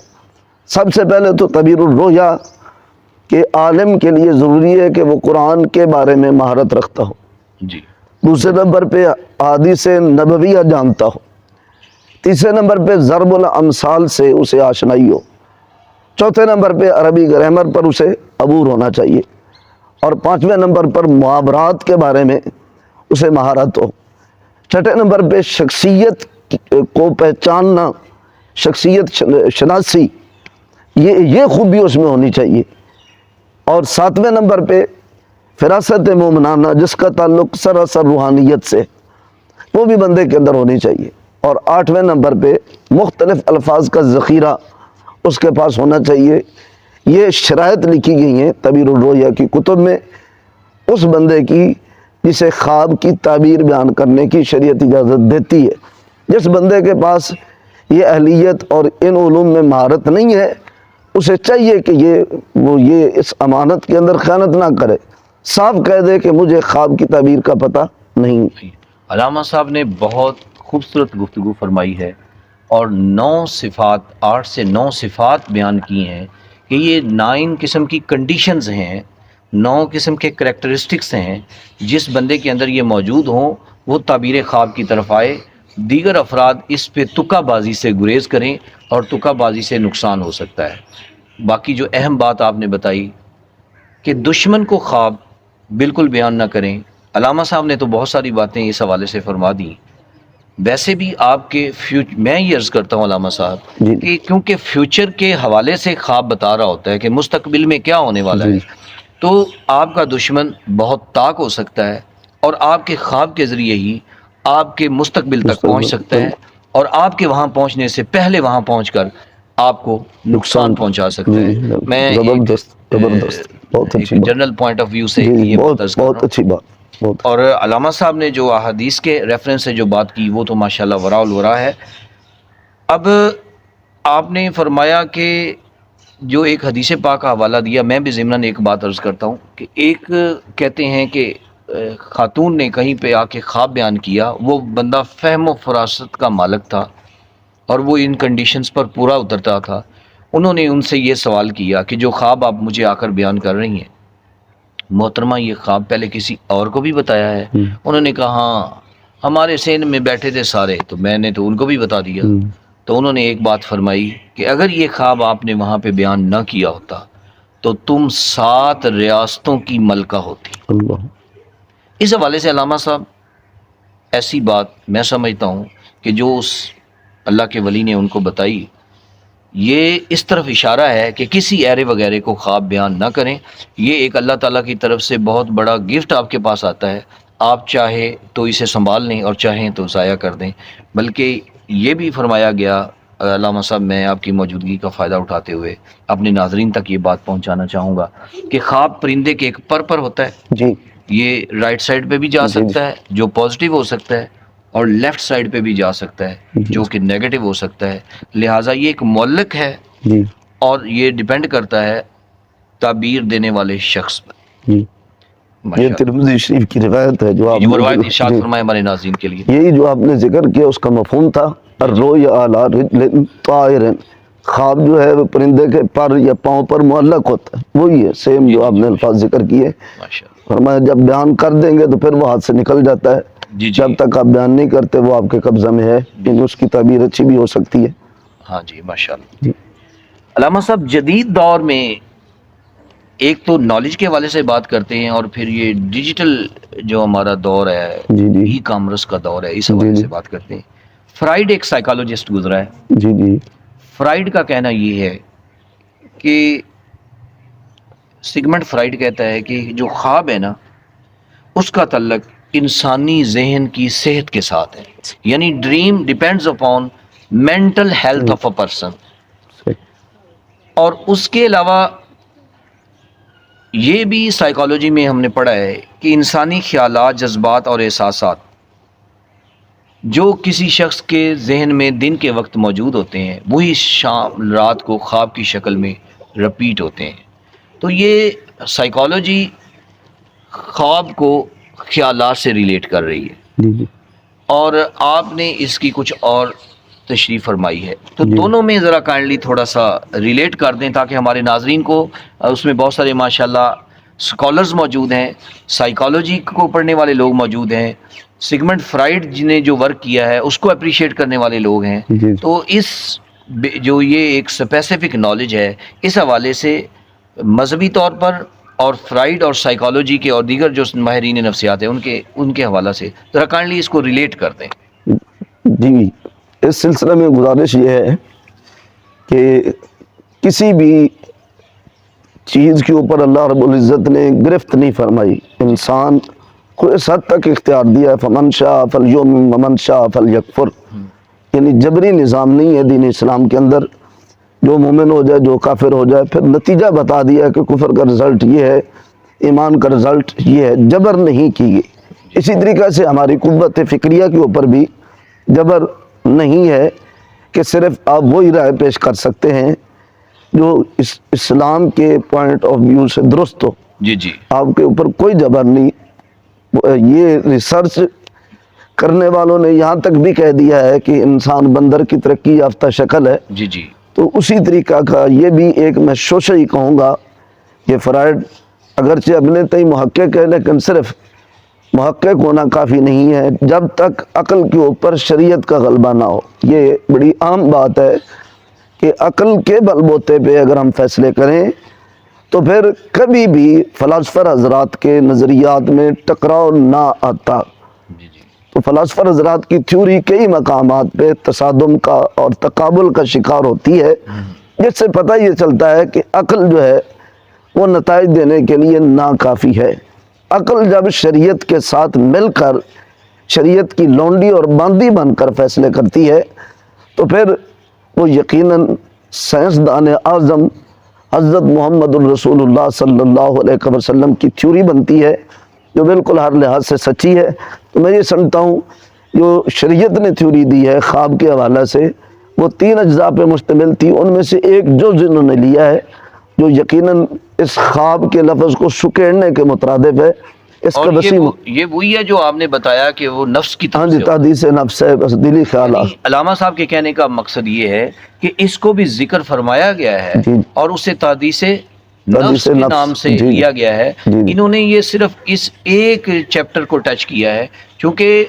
سب سے پہلے تو تعبیر الرؤیا کہ عالم کے لیے ضروری ہے کہ وہ قرآن کے بارے میں مہارت رکھتا ہو، جی دوسرے نمبر پہ احادیث نبویہ جانتا ہو، تیسرے نمبر پہ ضرب الامثال سے اسے آشنائی ہو، چوتھے نمبر پہ عربی گرامر پر اسے عبور ہونا چاہیے، اور پانچویں نمبر پر محاورات کے بارے میں اسے مہارت ہو، چھٹے نمبر پہ شخصیت کو پہچاننا، شخصیت شناسی، یہ خوبی اس میں ہونی چاہیے، اور ساتویں نمبر پہ فراست مومنانہ جس کا تعلق سراسر روحانیت سے، وہ بھی بندے کے اندر ہونی چاہیے، اور آٹھویں نمبر پہ مختلف الفاظ کا ذخیرہ اس کے پاس ہونا چاہیے۔ یہ شرائط لکھی گئی ہیں تعبیر الرؤیا کی کتب میں اس بندے کی جسے خواب کی تعبیر بیان کرنے کی شریعت اجازت دیتی ہے۔ جس بندے کے پاس یہ اہلیت اور ان علوم میں مہارت نہیں ہے، اسے چاہیے کہ یہ اس امانت کے اندر خیانت نہ کرے، صاف کہہ دے کہ مجھے خواب کی تعبیر کا پتہ نہیں۔ علامہ صاحب نے بہت خوبصورت گفتگو فرمائی ہے، اور 9 صفات، 8 سے 9 صفات بیان کی ہیں کہ یہ 9 قسم کی کنڈیشنز ہیں، 9 قسم کے کریکٹرسٹکس ہیں، جس بندے کے اندر یہ موجود ہوں وہ تعبیر خواب کی طرف آئے، دیگر افراد اس پہ تکہ بازی سے گریز کریں، اور تکہ بازی سے نقصان ہو سکتا ہے۔ باقی جو اہم بات آپ نے بتائی کہ دشمن کو خواب بالکل بیان نہ کریں، علامہ صاحب نے تو بہت ساری باتیں اس حوالے سے فرما دی۔ ویسے بھی آپ کے میں یہ عرض کرتا ہوں علامہ صاحب جی کہ کیونکہ فیوچر کے حوالے سے خواب بتا رہا ہوتا ہے کہ مستقبل میں کیا ہونے والا جی ہے، تو آپ کا دشمن بہت طاق ہو سکتا ہے، اور آپ کے خواب کے ذریعے ہی آپ کے مستقبل تک پہنچ سکتا ہے، اور آپ کے وہاں پہنچنے سے پہلے وہاں پہنچ کر آپ کو نقصان پہنچا سکتا ہے۔ میں زبردست بہت اچھی ایک بات، جنرل پوائنٹ آف ویو سے جی یہ بات عرض کر رہا بہت ہوں۔ اچھی بات، بہت اور علامہ صاحب نے جو احادیث کے ریفرنس سے جو بات کی وہ تو ماشاءاللہ ورا الورا ہے۔ اب آپ نے فرمایا کہ جو ایک حدیث پاک کا حوالہ دیا، میں بھی ضمناً ایک بات عرض کرتا ہوں کہ ایک کہتے ہیں کہ خاتون نے کہیں پہ آ کے خواب بیان کیا، وہ بندہ فہم و فراست کا مالک تھا اور وہ ان کنڈیشنز پر پورا اترتا تھا۔ انہوں نے ان سے یہ سوال کیا کہ جو خواب آپ مجھے آ کر بیان کر رہی ہیں محترمہ، یہ خواب پہلے کسی اور کو بھی بتایا ہے؟ انہوں نے کہا ہاں، ہمارے سین میں بیٹھے تھے سارے، تو میں نے تو ان کو بھی بتا دیا۔ تو انہوں نے ایک بات فرمائی کہ اگر یہ خواب آپ نے وہاں پہ بیان نہ کیا ہوتا تو تم 7 ریاستوں کی ملکہ ہوتی۔ اللہ، اس حوالے سے علامہ صاحب ایسی بات میں سمجھتا ہوں کہ جو اس اللہ کے ولی نے ان کو بتائی، یہ اس طرف اشارہ ہے کہ کسی ایرے وغیرہ کو خواب بیان نہ کریں۔ یہ ایک اللہ تعالیٰ کی طرف سے بہت بڑا گفٹ آپ کے پاس آتا ہے، آپ چاہے تو اسے سنبھال لیں اور چاہیں تو ضائع کر دیں۔ بلکہ یہ بھی فرمایا گیا، علامہ صاحب میں آپ کی موجودگی کا فائدہ اٹھاتے ہوئے اپنے ناظرین تک یہ بات پہنچانا چاہوں گا کہ خواب پرندے کے ایک پر ہوتا ہے، جی یہ رائٹ سائڈ پہ بھی جا سکتا ہے جو پازیٹیو ہو سکتا ہے، اور لیفٹ سائڈ پہ بھی جا سکتا ہے جو کہ نیگیٹو ہو سکتا ہے، لہٰذا یہ ایک معلق ہے، جی اور یہ ڈیپینڈ کرتا ہے تعبیر دینے والے شخص پر۔ جی، یہ ترمذی شریف کی روایت ہے جو آپ وہ روایت نے ارشاد فرمائے ہمارے ناظرین کے لیے۔ یہی جو آپ نے ذکر کیا اس کا مفہوم تھا الرؤیا علی رجل طائر، خواب جو ہے وہ پرندے کے پر یا پاؤں پر معلق ہوتا ہے، وہی ہے سیم جو آپ نے الفاظ ذکر کیے۔ ماشاءاللہ، فرمایا جب بیان کر دیں گے تو پھر وہ ہاتھ سے نکل جاتا ہے، جی جب تک آپ بیان نہیں کرتے وہ آپ کے قبضہ میں ہے، کیونکہ اس کی تعبیر اچھی بھی ہو سکتی ہے۔ ہاں جی ماشاءاللہ۔ جی علامہ صاحب جدید دور میں ایک تو نالج کے حوالے سے بات کرتے ہیں، اور پھر یہ ڈیجیٹل جو ہمارا دور ہے، جی جی ای کامرس کا دور ہے، اس حوالے جی سے بات کرتے ہیں۔ فرائڈ ایک سائیکالوجسٹ گزرا ہے، جی جی فرائڈ کا کہنا یہ ہے کہ سگمنڈ فرائڈ کہتا ہے کہ جو خواب ہے نا اس کا تعلق انسانی ذہن کی صحت کے ساتھ ہے، یعنی dream depends upon mental health of a person. اور اس کے علاوہ یہ بھی سائیکالوجی میں ہم نے پڑھا ہے کہ انسانی خیالات، جذبات اور احساسات جو کسی شخص کے ذہن میں دن کے وقت موجود ہوتے ہیں وہی شام رات کو خواب کی شکل میں رپیٹ ہوتے ہیں۔ تو یہ سائیکالوجی خواب کو خیالات سے ریلیٹ کر رہی ہے، جی جی اور آپ نے اس کی کچھ اور تشریف فرمائی ہے. تو دونوں میں ذرا کائنڈلی تھوڑا سا ریلیٹ کر دیں تاکہ ہمارے ناظرین کو اس میں بہت سارے ماشاءاللہ اسکالرز موجود ہیں، سائیکالوجی کو پڑھنے والے لوگ موجود ہیں، سگمنڈ فرائڈ جنہیں جو ورک کیا ہے اس کو اپریشیٹ کرنے والے لوگ ہیں. تو اس جو یہ ایک اسپیسیفک نالج ہے اس حوالے سے مذہبی طور پر اور فرائڈ اور سائیکالوجی کے اور دیگر جو ماہرین نفسیات ہیں ان کے حوالہ سے ذرا کائنڈلی اس کو ریلیٹ کر دیں. جی، اس سلسلے میں گزارش یہ ہے کہ کسی بھی چیز کے اوپر اللہ رب العزت نے گرفت نہیں فرمائی. انسان کو اس حد تک اختیار دیا ہے، فمن شاء فلیؤمن ومن شاء فلیکفر، یعنی جبری نظام نہیں ہے دین اسلام کے اندر، جو مومن ہو جائے جو کافر ہو جائے. پھر نتیجہ بتا دیا کہ کفر کا رزلٹ یہ ہے، ایمان کا رزلٹ یہ ہے، جبر نہیں کی گئی. اسی طریقے سے ہماری قوت فکریہ کے اوپر بھی جبر نہیں ہے کہ صرف آپ وہی رائے پیش کر سکتے ہیں جو اسلام کے پوائنٹ آف ویو سے درست ہو. جی آپ کے اوپر کوئی جبر نہیں. یہ ریسرچ کرنے والوں نے یہاں تک بھی کہہ دیا ہے کہ انسان بندر کی ترقی یافتہ شکل ہے. جی تو اسی طریقہ کا یہ بھی ایک میں شوشہ ہی کہوں گا کہ فرائڈ اگرچہ اپنے تئیں محقق ہے لیکن صرف محقق ہونا کافی نہیں ہے جب تک عقل کے اوپر شریعت کا غلبہ نہ ہو. یہ بڑی عام بات ہے کہ عقل کے بل بوتے پہ اگر ہم فیصلے کریں تو پھر کبھی بھی فلاسفر حضرات کے نظریات میں ٹکراؤ نہ آتا. تو فلاسفر حضرات کی تھیوری کئی مقامات پہ تصادم کا اور تقابل کا شکار ہوتی ہے، جس سے پتہ یہ چلتا ہے کہ عقل جو ہے وہ نتائج دینے کے لیے ناکافی ہے. عقل جب شریعت کے ساتھ مل کر شریعت کی لونڈی اور باندی بن کر فیصلے کرتی ہے تو پھر وہ یقیناً سائنسدان اعظم حضرت محمد الرسول اللہ صلی اللہ علیہ وسلم کی تھیوری بنتی ہے جو بالکل ہر لحاظ سے سچی ہے. تو میں یہ سمجھتا ہوں جو شریعت نے تھیوری دی ہے خواب کے حوالے سے وہ 3 اجزاء پہ مشتمل تھی. ان میں سے ایک جز انہوں نے لیا ہے جو یقیناً اس خواب کے لفظ کو سکیڑنے کے مترادف ہے. اس کا وسیع یہ وہی ہے جو آپ نے بتایا کہ وہ نفس کی ہاں جی، تحدیث نفس ہے، بس دلی خیالات. علامہ صاحب کے کہنے کا مقصد یہ ہے کہ اس کو بھی ذکر فرمایا گیا ہے اور اسے تحدیث نفس کے نام سے لیا گیا ہے. انہوں نے یہ صرف اس ایک چیپٹر کو ٹچ کیا ہے کیونکہ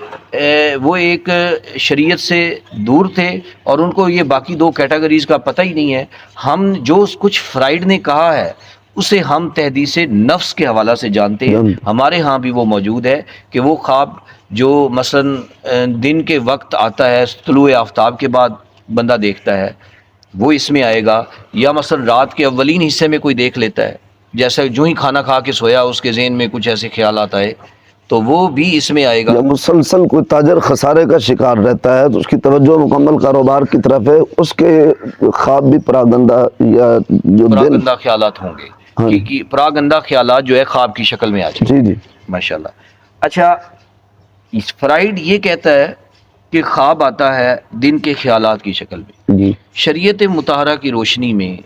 وہ ایک شریعت سے دور تھے اور ان کو یہ باقی 2 کیٹیگریز کا پتہ ہی نہیں ہے. ہم جو کچھ فرائڈ نے کہا ہے اسے ہم تحدیث نفس کے حوالہ سے جانتے ہیں. ہمارے ہاں بھی وہ موجود ہے کہ وہ خواب جو مثلا دن کے وقت آتا ہے، طلوع آفتاب کے بعد بندہ دیکھتا ہے، وہ اس میں آئے گا. یا مثلا رات کے اولین حصے میں کوئی دیکھ لیتا ہے، جیسا جو ہی کھانا کھا کے سویا اس کے ذہن میں کچھ ایسے خیالات آئے تو وہ بھی اس میں آئے گا. جب مسلسل کوئی تاجر خسارے کا شکار رہتا ہے تو اس کی توجہ مکمل کاروبار کی طرف ہے، اس کے خواب بھی پراگندہ یا جو پراگندہ خیالات ہوں گے کہ پراگندہ خیالات جو ہے خواب کی شکل میں آ جائیں. جی ماشاءاللہ. اچھا، فرائڈ یہ کہتا ہے کہ خواب آتا ہے دن کے خیالات کی شکل میں. جی شریعت مطہرہ کی روشنی میں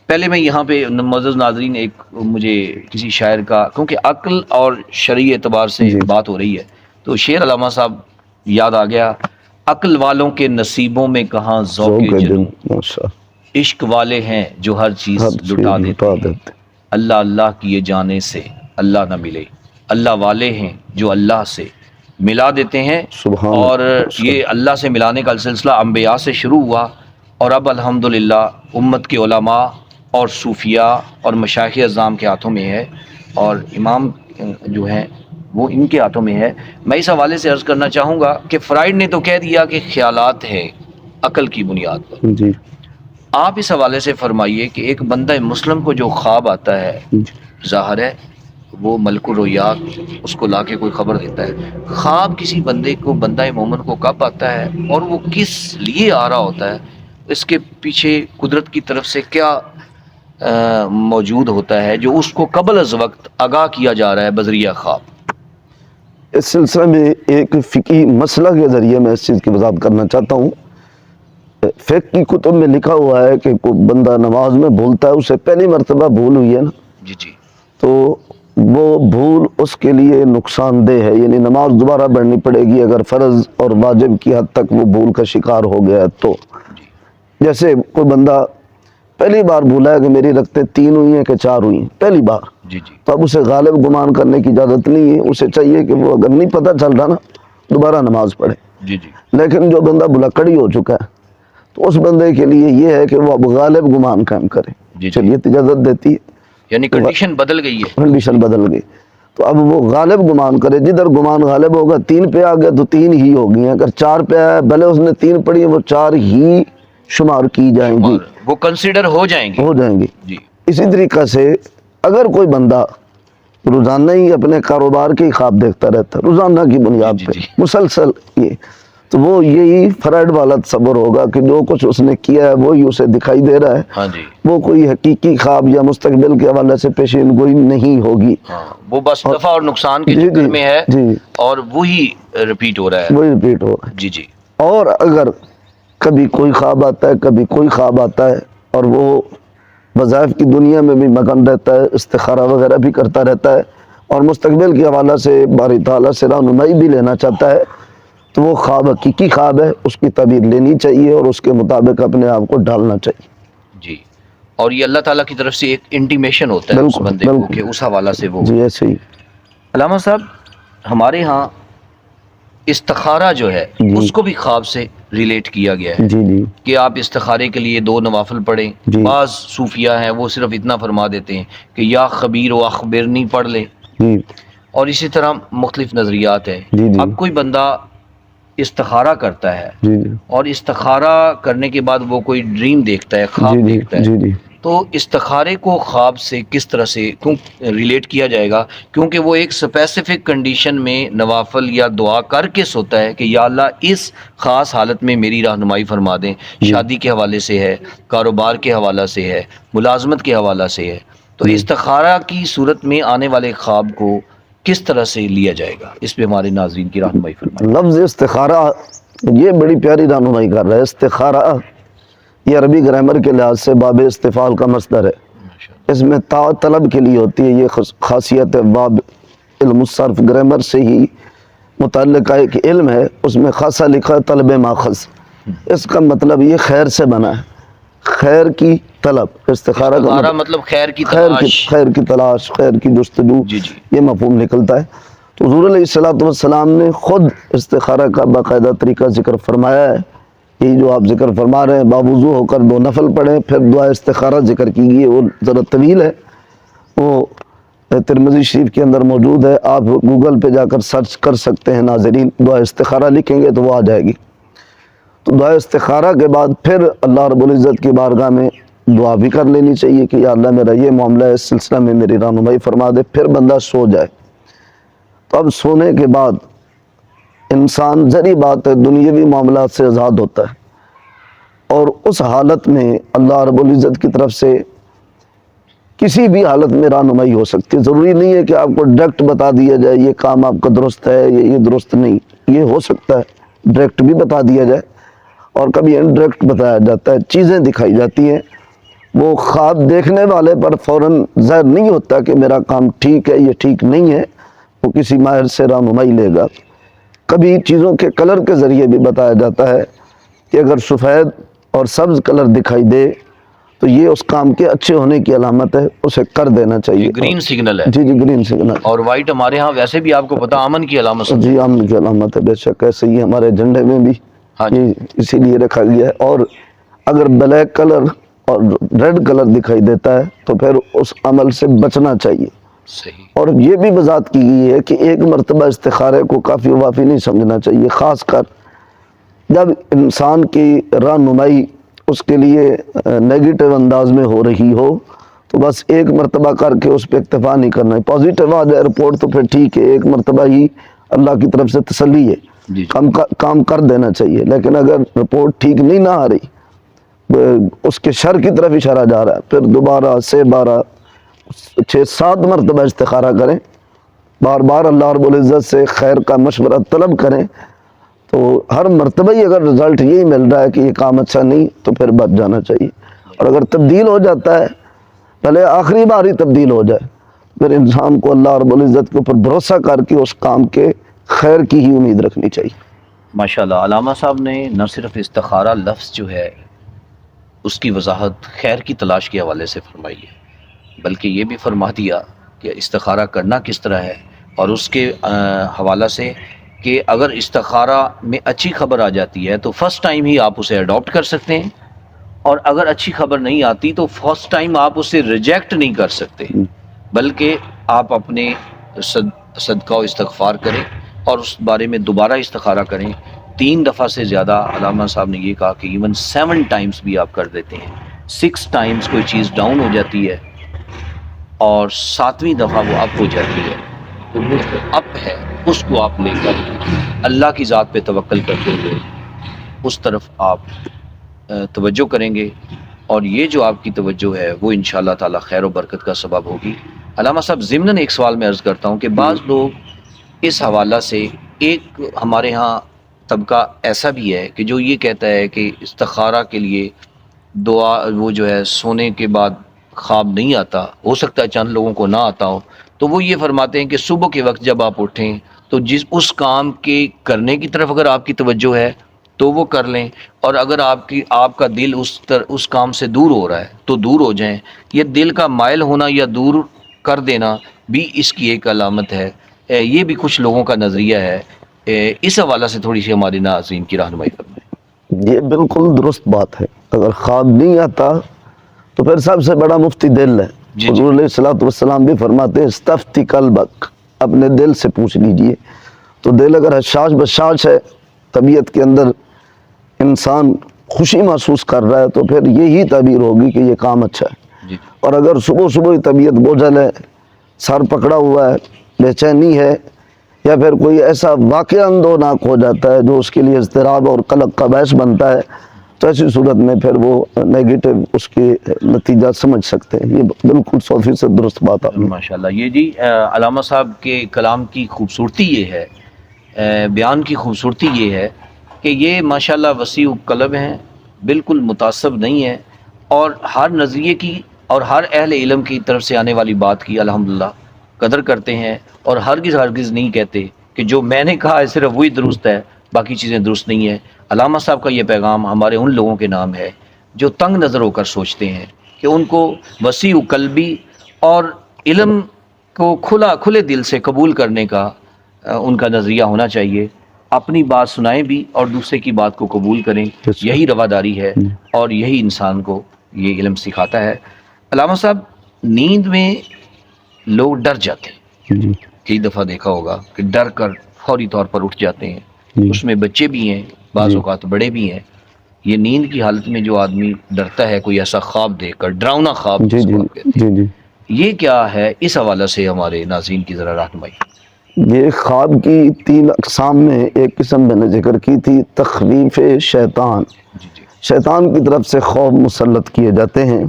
پہلے میں یہاں پہ معزز ناظرین ایک مجھے کسی شاعر کا، کیونکہ عقل اور شرعی اعتبار سے بات ہو رہی ہے تو شعر علامہ صاحب یاد آ گیا. عقل والوں کے نصیبوں میں کہاں ذوق جنوں، عشق والے ہیں جو ہر چیز لٹا دیتے. اللہ اللہ کیے جانے سے اللہ نہ ملے، اللہ والے ہیں جو اللہ سے ملا دیتے ہیں. اور یہ اللہ سے ملانے کا سلسلہ انبیاء سے شروع ہوا اور اب الحمدللہ امت کے علماء اور صوفیاء اور مشائخ اعظام کے ہاتھوں میں ہے اور امام جو ہیں وہ ان کے ہاتھوں میں ہے. میں اس حوالے سے عرض کرنا چاہوں گا کہ فرائڈ نے تو کہہ دیا کہ خیالات ہیں عقل کی بنیاد پر. جی آپ اس حوالے سے فرمائیے کہ ایک بندہ مسلم کو جو خواب آتا ہے، ظاہر ہے وہ ملک الرویات اس کو لا کے کوئی خبر دیتا ہے. خواب کسی بندے کو، بندہ مومن کو کب آتا ہے اور وہ کس لیے آ رہا ہوتا ہے، اس کے پیچھے قدرت کی طرف سے کیا موجود ہوتا ہے جو اس کو قبل از وقت آگاہ کیا جا رہا ہے بذریعہ خواب. اس سلسلے میں ایک فقہی مسئلہ کے ذریعے میں اس چیز کی وضاحت کرنا چاہتا ہوں. فقہ کی کتب میں لکھا ہوا ہے کہ کوئی بندہ نماز میں بھولتا ہے، اسے پہلی مرتبہ بھول ہوئی ہے نا، جی تو وہ بھول اس کے لیے نقصان دہ ہے، یعنی نماز دوبارہ پڑھنی پڑے گی اگر فرض اور واجب کی حد تک وہ بھول کا شکار ہو گیا تو۔ جی جیسے کوئی بندہ پہلی بار بھولا ہے کہ میری رکعتیں 3 ہوئی ہیں کہ 4 ہوئی ہیں، پہلی بار، جی جی تو اب اسے غالب گمان کرنے کی اجازت نہیں ہے، اسے چاہیے کہ وہ اگر نہیں پتہ چل رہا نا دوبارہ نماز پڑھے۔ جی جی لیکن جو بندہ بھلکڑی ہو چکا ہے تو اس بندے کے لیے یہ ہے کہ وہ اب غالب گمان قائم کرے، جی جی، شریعت اجازت دیتی ہے، یعنی کنڈیشن بدل گئی ہے۔ کنڈیشن بدل گئی تو اب وہ غالب گمان کرے، جدھر گمان غالب ہوگا 3 پہ آ گیا تو 3 ہی ہوگی ہیں، اگر 4 پہ آیا بھلے اس نے 3 پڑھی ہے وہ 4 ہی شمار کی جائیں گی، وہ کنسیڈر ہو جائیں گی۔ ہو جائیں گی۔ جی اسی طریقہ سے اگر کوئی بندہ روزانہ ہی اپنے کاروبار کے ہی خواب دیکھتا رہتا ہے روزانہ کی بنیاد جی پہ جی مسلسل، یہ تو وہ یہی فرائڈ والا تصور ہوگا کہ جو کچھ اس نے کیا ہے وہی اسے دکھائی دے رہا ہے، ہاں جی وہ کوئی حقیقی خواب یا مستقبل کے حوالے سے پیشین گوئی نہیں ہوگی۔ ہاں، وہ بس نفع اور نقصان کے جی چکر جی میں ہے جی اور وہی ریپیٹ ہو رہا ہے۔ وہی ریپیٹ ہو رہا ہے۔ جی جی اور اگر کبھی کوئی خواب آتا ہے کبھی کوئی خواب آتا ہے اور وہ وظائف کی دنیا میں بھی مگن رہتا ہے، استخارہ وغیرہ بھی کرتا رہتا ہے اور مستقبل کے حوالے سے باری تعالیٰ سے رہنمائی بھی لینا چاہتا ہے، تو وہ خواب حقیقی خواب ہے، اس کی تعبیر لینی چاہیے اور اس کے مطابق اپنے آپ کو ڈھالنا چاہیے۔ جی، اور یہ اللہ تعالیٰ کی طرف سے ایک انٹیمیشن ہوتا ہے اس بالکل بندے کو بالکل کہ اس حوالہ سے وہ۔ جی ایسے ہی۔ علامہ صاحب، ہمارے ہاں استخارہ جو ہے جی اس کو بھی خواب سے ریلیٹ کیا گیا ہے جی جی کہ آپ استخارے کے لیے 2 نوافل پڑھیں۔ جی بعض صوفیہ ہیں وہ صرف اتنا فرما دیتے ہیں کہ یا خبیر و اخبرنی پڑھ لیں، جی اور اسی طرح مختلف نظریات ہیں۔ جی جی اب کوئی بندہ استخارہ کرتا ہے جی جی اور استخارہ کرنے کے بعد وہ کوئی ڈریم دیکھتا ہے، جی خواب جی دیکھتا ہے، جی جی تو استخارے کو خواب سے کس طرح سے کیوں ریلیٹ کیا جائے گا؟ کیونکہ وہ ایک اسپیسیفک کنڈیشن میں نوافل یا دعا کر کے سوتا ہے کہ یا اللہ اس خاص حالت میں میری رہنمائی فرما دیں، جی شادی کے حوالے سے ہے، کاروبار کے حوالہ سے ہے، ملازمت کے حوالہ سے ہے، تو جی۔ استخارہ کی صورت میں آنے والے خواب کو کس طرح سے لیا جائے گا؟ اس پہ ہمارے ناظرین کی رہنمائی فرمائیں۔ لفظ استخارہ یہ بڑی پیاری رہنمائی کر رہا ہے۔ استخارہ یہ عربی گرامر کے لحاظ سے باب استفعال کا مصدر ہے، اس میں تا طلب کے لیے ہوتی ہے، یہ خاصیت ہے باب علم الصرف گرامر سے ہی متعلقہ ایک علم ہے، اس میں خاصہ لکھا ہے طلب ماخذ، اس کا مطلب یہ خیر سے بنا ہے، خیر کی طلب۔ استخارہ کا استخارہ مطلب خیر کی خیر کی تلاش۔ خیر کی تلاش، خیر کی جستجو، جی جی یہ مفہوم نکلتا ہے۔ تو حضور علیہ الصلوۃ والسلام نے خود استخارہ کا باقاعدہ طریقہ ذکر فرمایا ہے، یہ جو آپ ذکر فرما رہے ہیں باوضو ہو کر 2 نفل پڑھیں، پھر دعا استخارہ ذکر کی گئی ہے، وہ ذرا طویل ہے، وہ ترمذی شریف کے اندر موجود ہے، آپ گوگل پہ جا کر سرچ کر سکتے ہیں ناظرین، دعا استخارہ لکھیں گے تو وہ آ جائے گی۔ تو دعا استخارہ کے بعد پھر اللہ رب العزت کی بارگاہ میں دعا بھی کر لینی چاہیے کہ یا اللہ میرا یہ معاملہ ہے، اس سلسلہ میں میری رہنمائی فرما دے، پھر بندہ سو جائے۔ تو اب سونے کے بعد انسان ظاہری بات ہے دنیاوی معاملات سے آزاد ہوتا ہے، اور اس حالت میں اللہ رب العزت کی طرف سے کسی بھی حالت میں رہنمائی ہو سکتی ہے، ضروری نہیں ہے کہ آپ کو ڈائریکٹ بتا دیا جائے یہ کام آپ کا درست ہے یہ درست نہیں، یہ ہو سکتا ہے ڈائریکٹ بھی بتا دیا جائے اور کبھی انڈائریکٹ بتایا جاتا ہے، چیزیں دکھائی جاتی ہیں، وہ خواب دیکھنے والے پر فوراً ظاہر نہیں ہوتا کہ میرا کام ٹھیک ہے یہ ٹھیک نہیں ہے، وہ کسی ماہر سے رہنمائی لے گا۔ کبھی چیزوں کے کلر کے ذریعے بھی بتایا جاتا ہے کہ اگر سفید اور سبز کلر دکھائی دے تو یہ اس کام کے اچھے ہونے کی علامت ہے، اسے کر دینا چاہیے۔ گرین سگنل ہے، جی جی گرین سگنل، اور وائٹ ہمارے ہاں ویسے بھی آپ کو پتہ امن کی علامت ہے۔ جی امن کی علامت ہے، بے شک ایسے ہی ہمارے جھنڈے میں بھی ہاں جی، یہ اسی لیے رکھا گیا ہے۔ اور اگر بلیک کلر اور ریڈ کلر دکھائی دیتا ہے تو پھر اس عمل سے بچنا چاہیے۔ صحیح، اور یہ بھی وضاحت کی گئی ہے کہ ایک مرتبہ استخارے کو کافی وافی نہیں سمجھنا چاہیے، خاص کر جب انسان کی رہنمائی اس کے لیے نیگیٹو انداز میں ہو رہی ہو تو بس ایک مرتبہ کر کے اس پہ اکتفا نہیں کرنا ہے، پازیٹیو آ جائے رپورٹ تو پھر ٹھیک ہے، ایک مرتبہ ہی اللہ کی طرف سے تسلی ہے، جی جی کام کر دینا چاہیے۔ لیکن اگر رپورٹ ٹھیک نہیں نہ آ رہی، اس کے شر کی طرف اشارہ جا رہا ہے، پھر دوبارہ سے 12 6 7 مرتبہ استخارہ کریں، بار بار اللہ رب العزت سے خیر کا مشورہ طلب کریں، تو ہر مرتبہ ہی اگر رزلٹ یہی مل رہا ہے کہ یہ کام اچھا نہیں تو پھر بچ جانا چاہیے۔ اور اگر تبدیل ہو جاتا ہے، پہلے آخری بار ہی تبدیل ہو جائے، پھر انسان کو اللہ رب العزت کے اوپر بھروسہ کر کے اس کام کے خیر کی ہی امید رکھنی چاہیے۔ ماشاءاللہ علامہ صاحب نے نہ صرف استخارہ لفظ جو ہے اس کی وضاحت خیر کی تلاش کے حوالے سے فرمائی ہے، بلکہ یہ بھی فرما دیا کہ استخارہ کرنا کس طرح ہے، اور اس کے حوالہ سے کہ اگر استخارہ میں اچھی خبر آ جاتی ہے تو فرسٹ ٹائم ہی آپ اسے اڈاپٹ کر سکتے ہیں، اور اگر اچھی خبر نہیں آتی تو فرسٹ ٹائم آپ اسے ریجیکٹ نہیں کر سکتے، بلکہ آپ اپنے صدقہ و استغفار کریں اور اس بارے میں دوبارہ استخارہ کریں۔ 3 دفعہ سے زیادہ علامہ صاحب نے یہ کہا کہ ایون 7 ٹائمز بھی آپ کر دیتے ہیں، 6 ٹائمز کوئی چیز ڈاؤن ہو جاتی ہے اور 7ویں دفعہ وہ اپ ہو جاتی ہے، تو وہ جو اپ ہے اس کو آپ لے کر اللہ کی ذات پہ توکل کرتے ہوئے اس طرف آپ توجہ کریں گے، اور یہ جو آپ کی توجہ ہے وہ انشاءاللہ تعالی خیر و برکت کا سبب ہوگی۔ علامہ صاحب ضمناً ایک سوال میں عرض کرتا ہوں کہ بعض لوگ اس حوالہ سے، ایک ہمارے ہاں طبقہ ایسا بھی ہے کہ جو یہ کہتا ہے کہ استخارہ کے لیے دعا وہ جو ہے سونے کے بعد خواب نہیں آتا، ہو سکتا ہے چند لوگوں کو نہ آتا ہو، تو وہ یہ فرماتے ہیں کہ صبح کے وقت جب آپ اٹھیں تو اس کام کے کرنے کی طرف اگر آپ کی توجہ ہے تو وہ کر لیں، اور اگر آپ کا دل اس کام سے دور ہو رہا ہے تو دور ہو جائیں۔ یہ دل کا مائل ہونا یا دور کر دینا بھی اس کی ایک علامت ہے، یہ بھی کچھ لوگوں کا نظریہ ہے، اس حوالہ سے تھوڑی سی ہماری ناظرین کی رہنمائی فرمائیں۔ یہ بالکل درست بات ہے، اگر خواب نہیں آتا تو پھر سب سے بڑا مفتی دل ہے۔ جی حضور علیہ الصلوۃ والسلام بھی فرماتے ہیں استفتی قلبک، اپنے دل سے پوچھ لیجئے۔ تو دل اگر حشاش بشاش ہے، طبیعت کے اندر انسان خوشی محسوس کر رہا ہے تو پھر یہی تعبیر ہوگی کہ یہ کام اچھا ہے۔ جی اور اگر صبح صبح ہی طبیعت بوجھل ہے، سر پکڑا ہوا ہے، بے چینی ہے، یا پھر کوئی ایسا واقعہ اندوناک ہو جاتا ہے جو اس کے لیے اضطراب اور قلق کا باعث بنتا ہے، تو ایسی صورت میں پھر وہ نیگیٹو اس کے نتیجہ سمجھ سکتے ہیں۔ یہ بالکل 100% درست بات آپ نے۔ ماشاءاللہ، یہ جی علامہ صاحب کے کلام کی خوبصورتی یہ ہے، بیان کی خوبصورتی یہ ہے کہ یہ ماشاءاللہ وسیع القلب ہیں، بالکل متعصب نہیں ہیں، اور ہر نظریے کی اور ہر اہل علم کی طرف سے آنے والی بات کی الحمدللہ قدر کرتے ہیں، اور ہرگز نہیں کہتے کہ جو میں نے کہا ہے صرف وہی درست ہے، باقی چیزیں درست نہیں ہیں۔ علامہ صاحب کا یہ پیغام ہمارے ان لوگوں کے نام ہے جو تنگ نظر ہو کر سوچتے ہیں کہ ان کو وسیع قلبی اور علم کو کھلے دل سے قبول کرنے کا ان کا نظریہ ہونا چاہیے، اپنی بات سنائیں بھی اور دوسرے کی بات کو قبول کریں، یہی رواداری ہے اور یہی انسان کو یہ علم سکھاتا ہے۔ علامہ صاحب، نیند میں لوگ ڈر جاتے ہیں، کئی دفعہ دیکھا ہوگا کہ ڈر کر فوری طور پر اٹھ جاتے ہیں، اس میں بچے بھی ہیں، بعض اوقات بڑے بھی ہیں۔ یہ نیند کی حالت میں جو آدمی ڈرتا ہے کوئی ایسا خواب دیکھ کر، ڈراؤنا خواب جس کو آپ کہتے ہیں، یہ کیا ہے؟ اس حوالہ سے ہمارے ناظرین کی ذرا رہنمائی۔ یہ خواب کی 3 اقسام میں ایک قسم میں نے ذکر کی تھی، تخویف شیطان۔ جی جی شیطان کی طرف سے خوف مسلط کیے جاتے ہیں،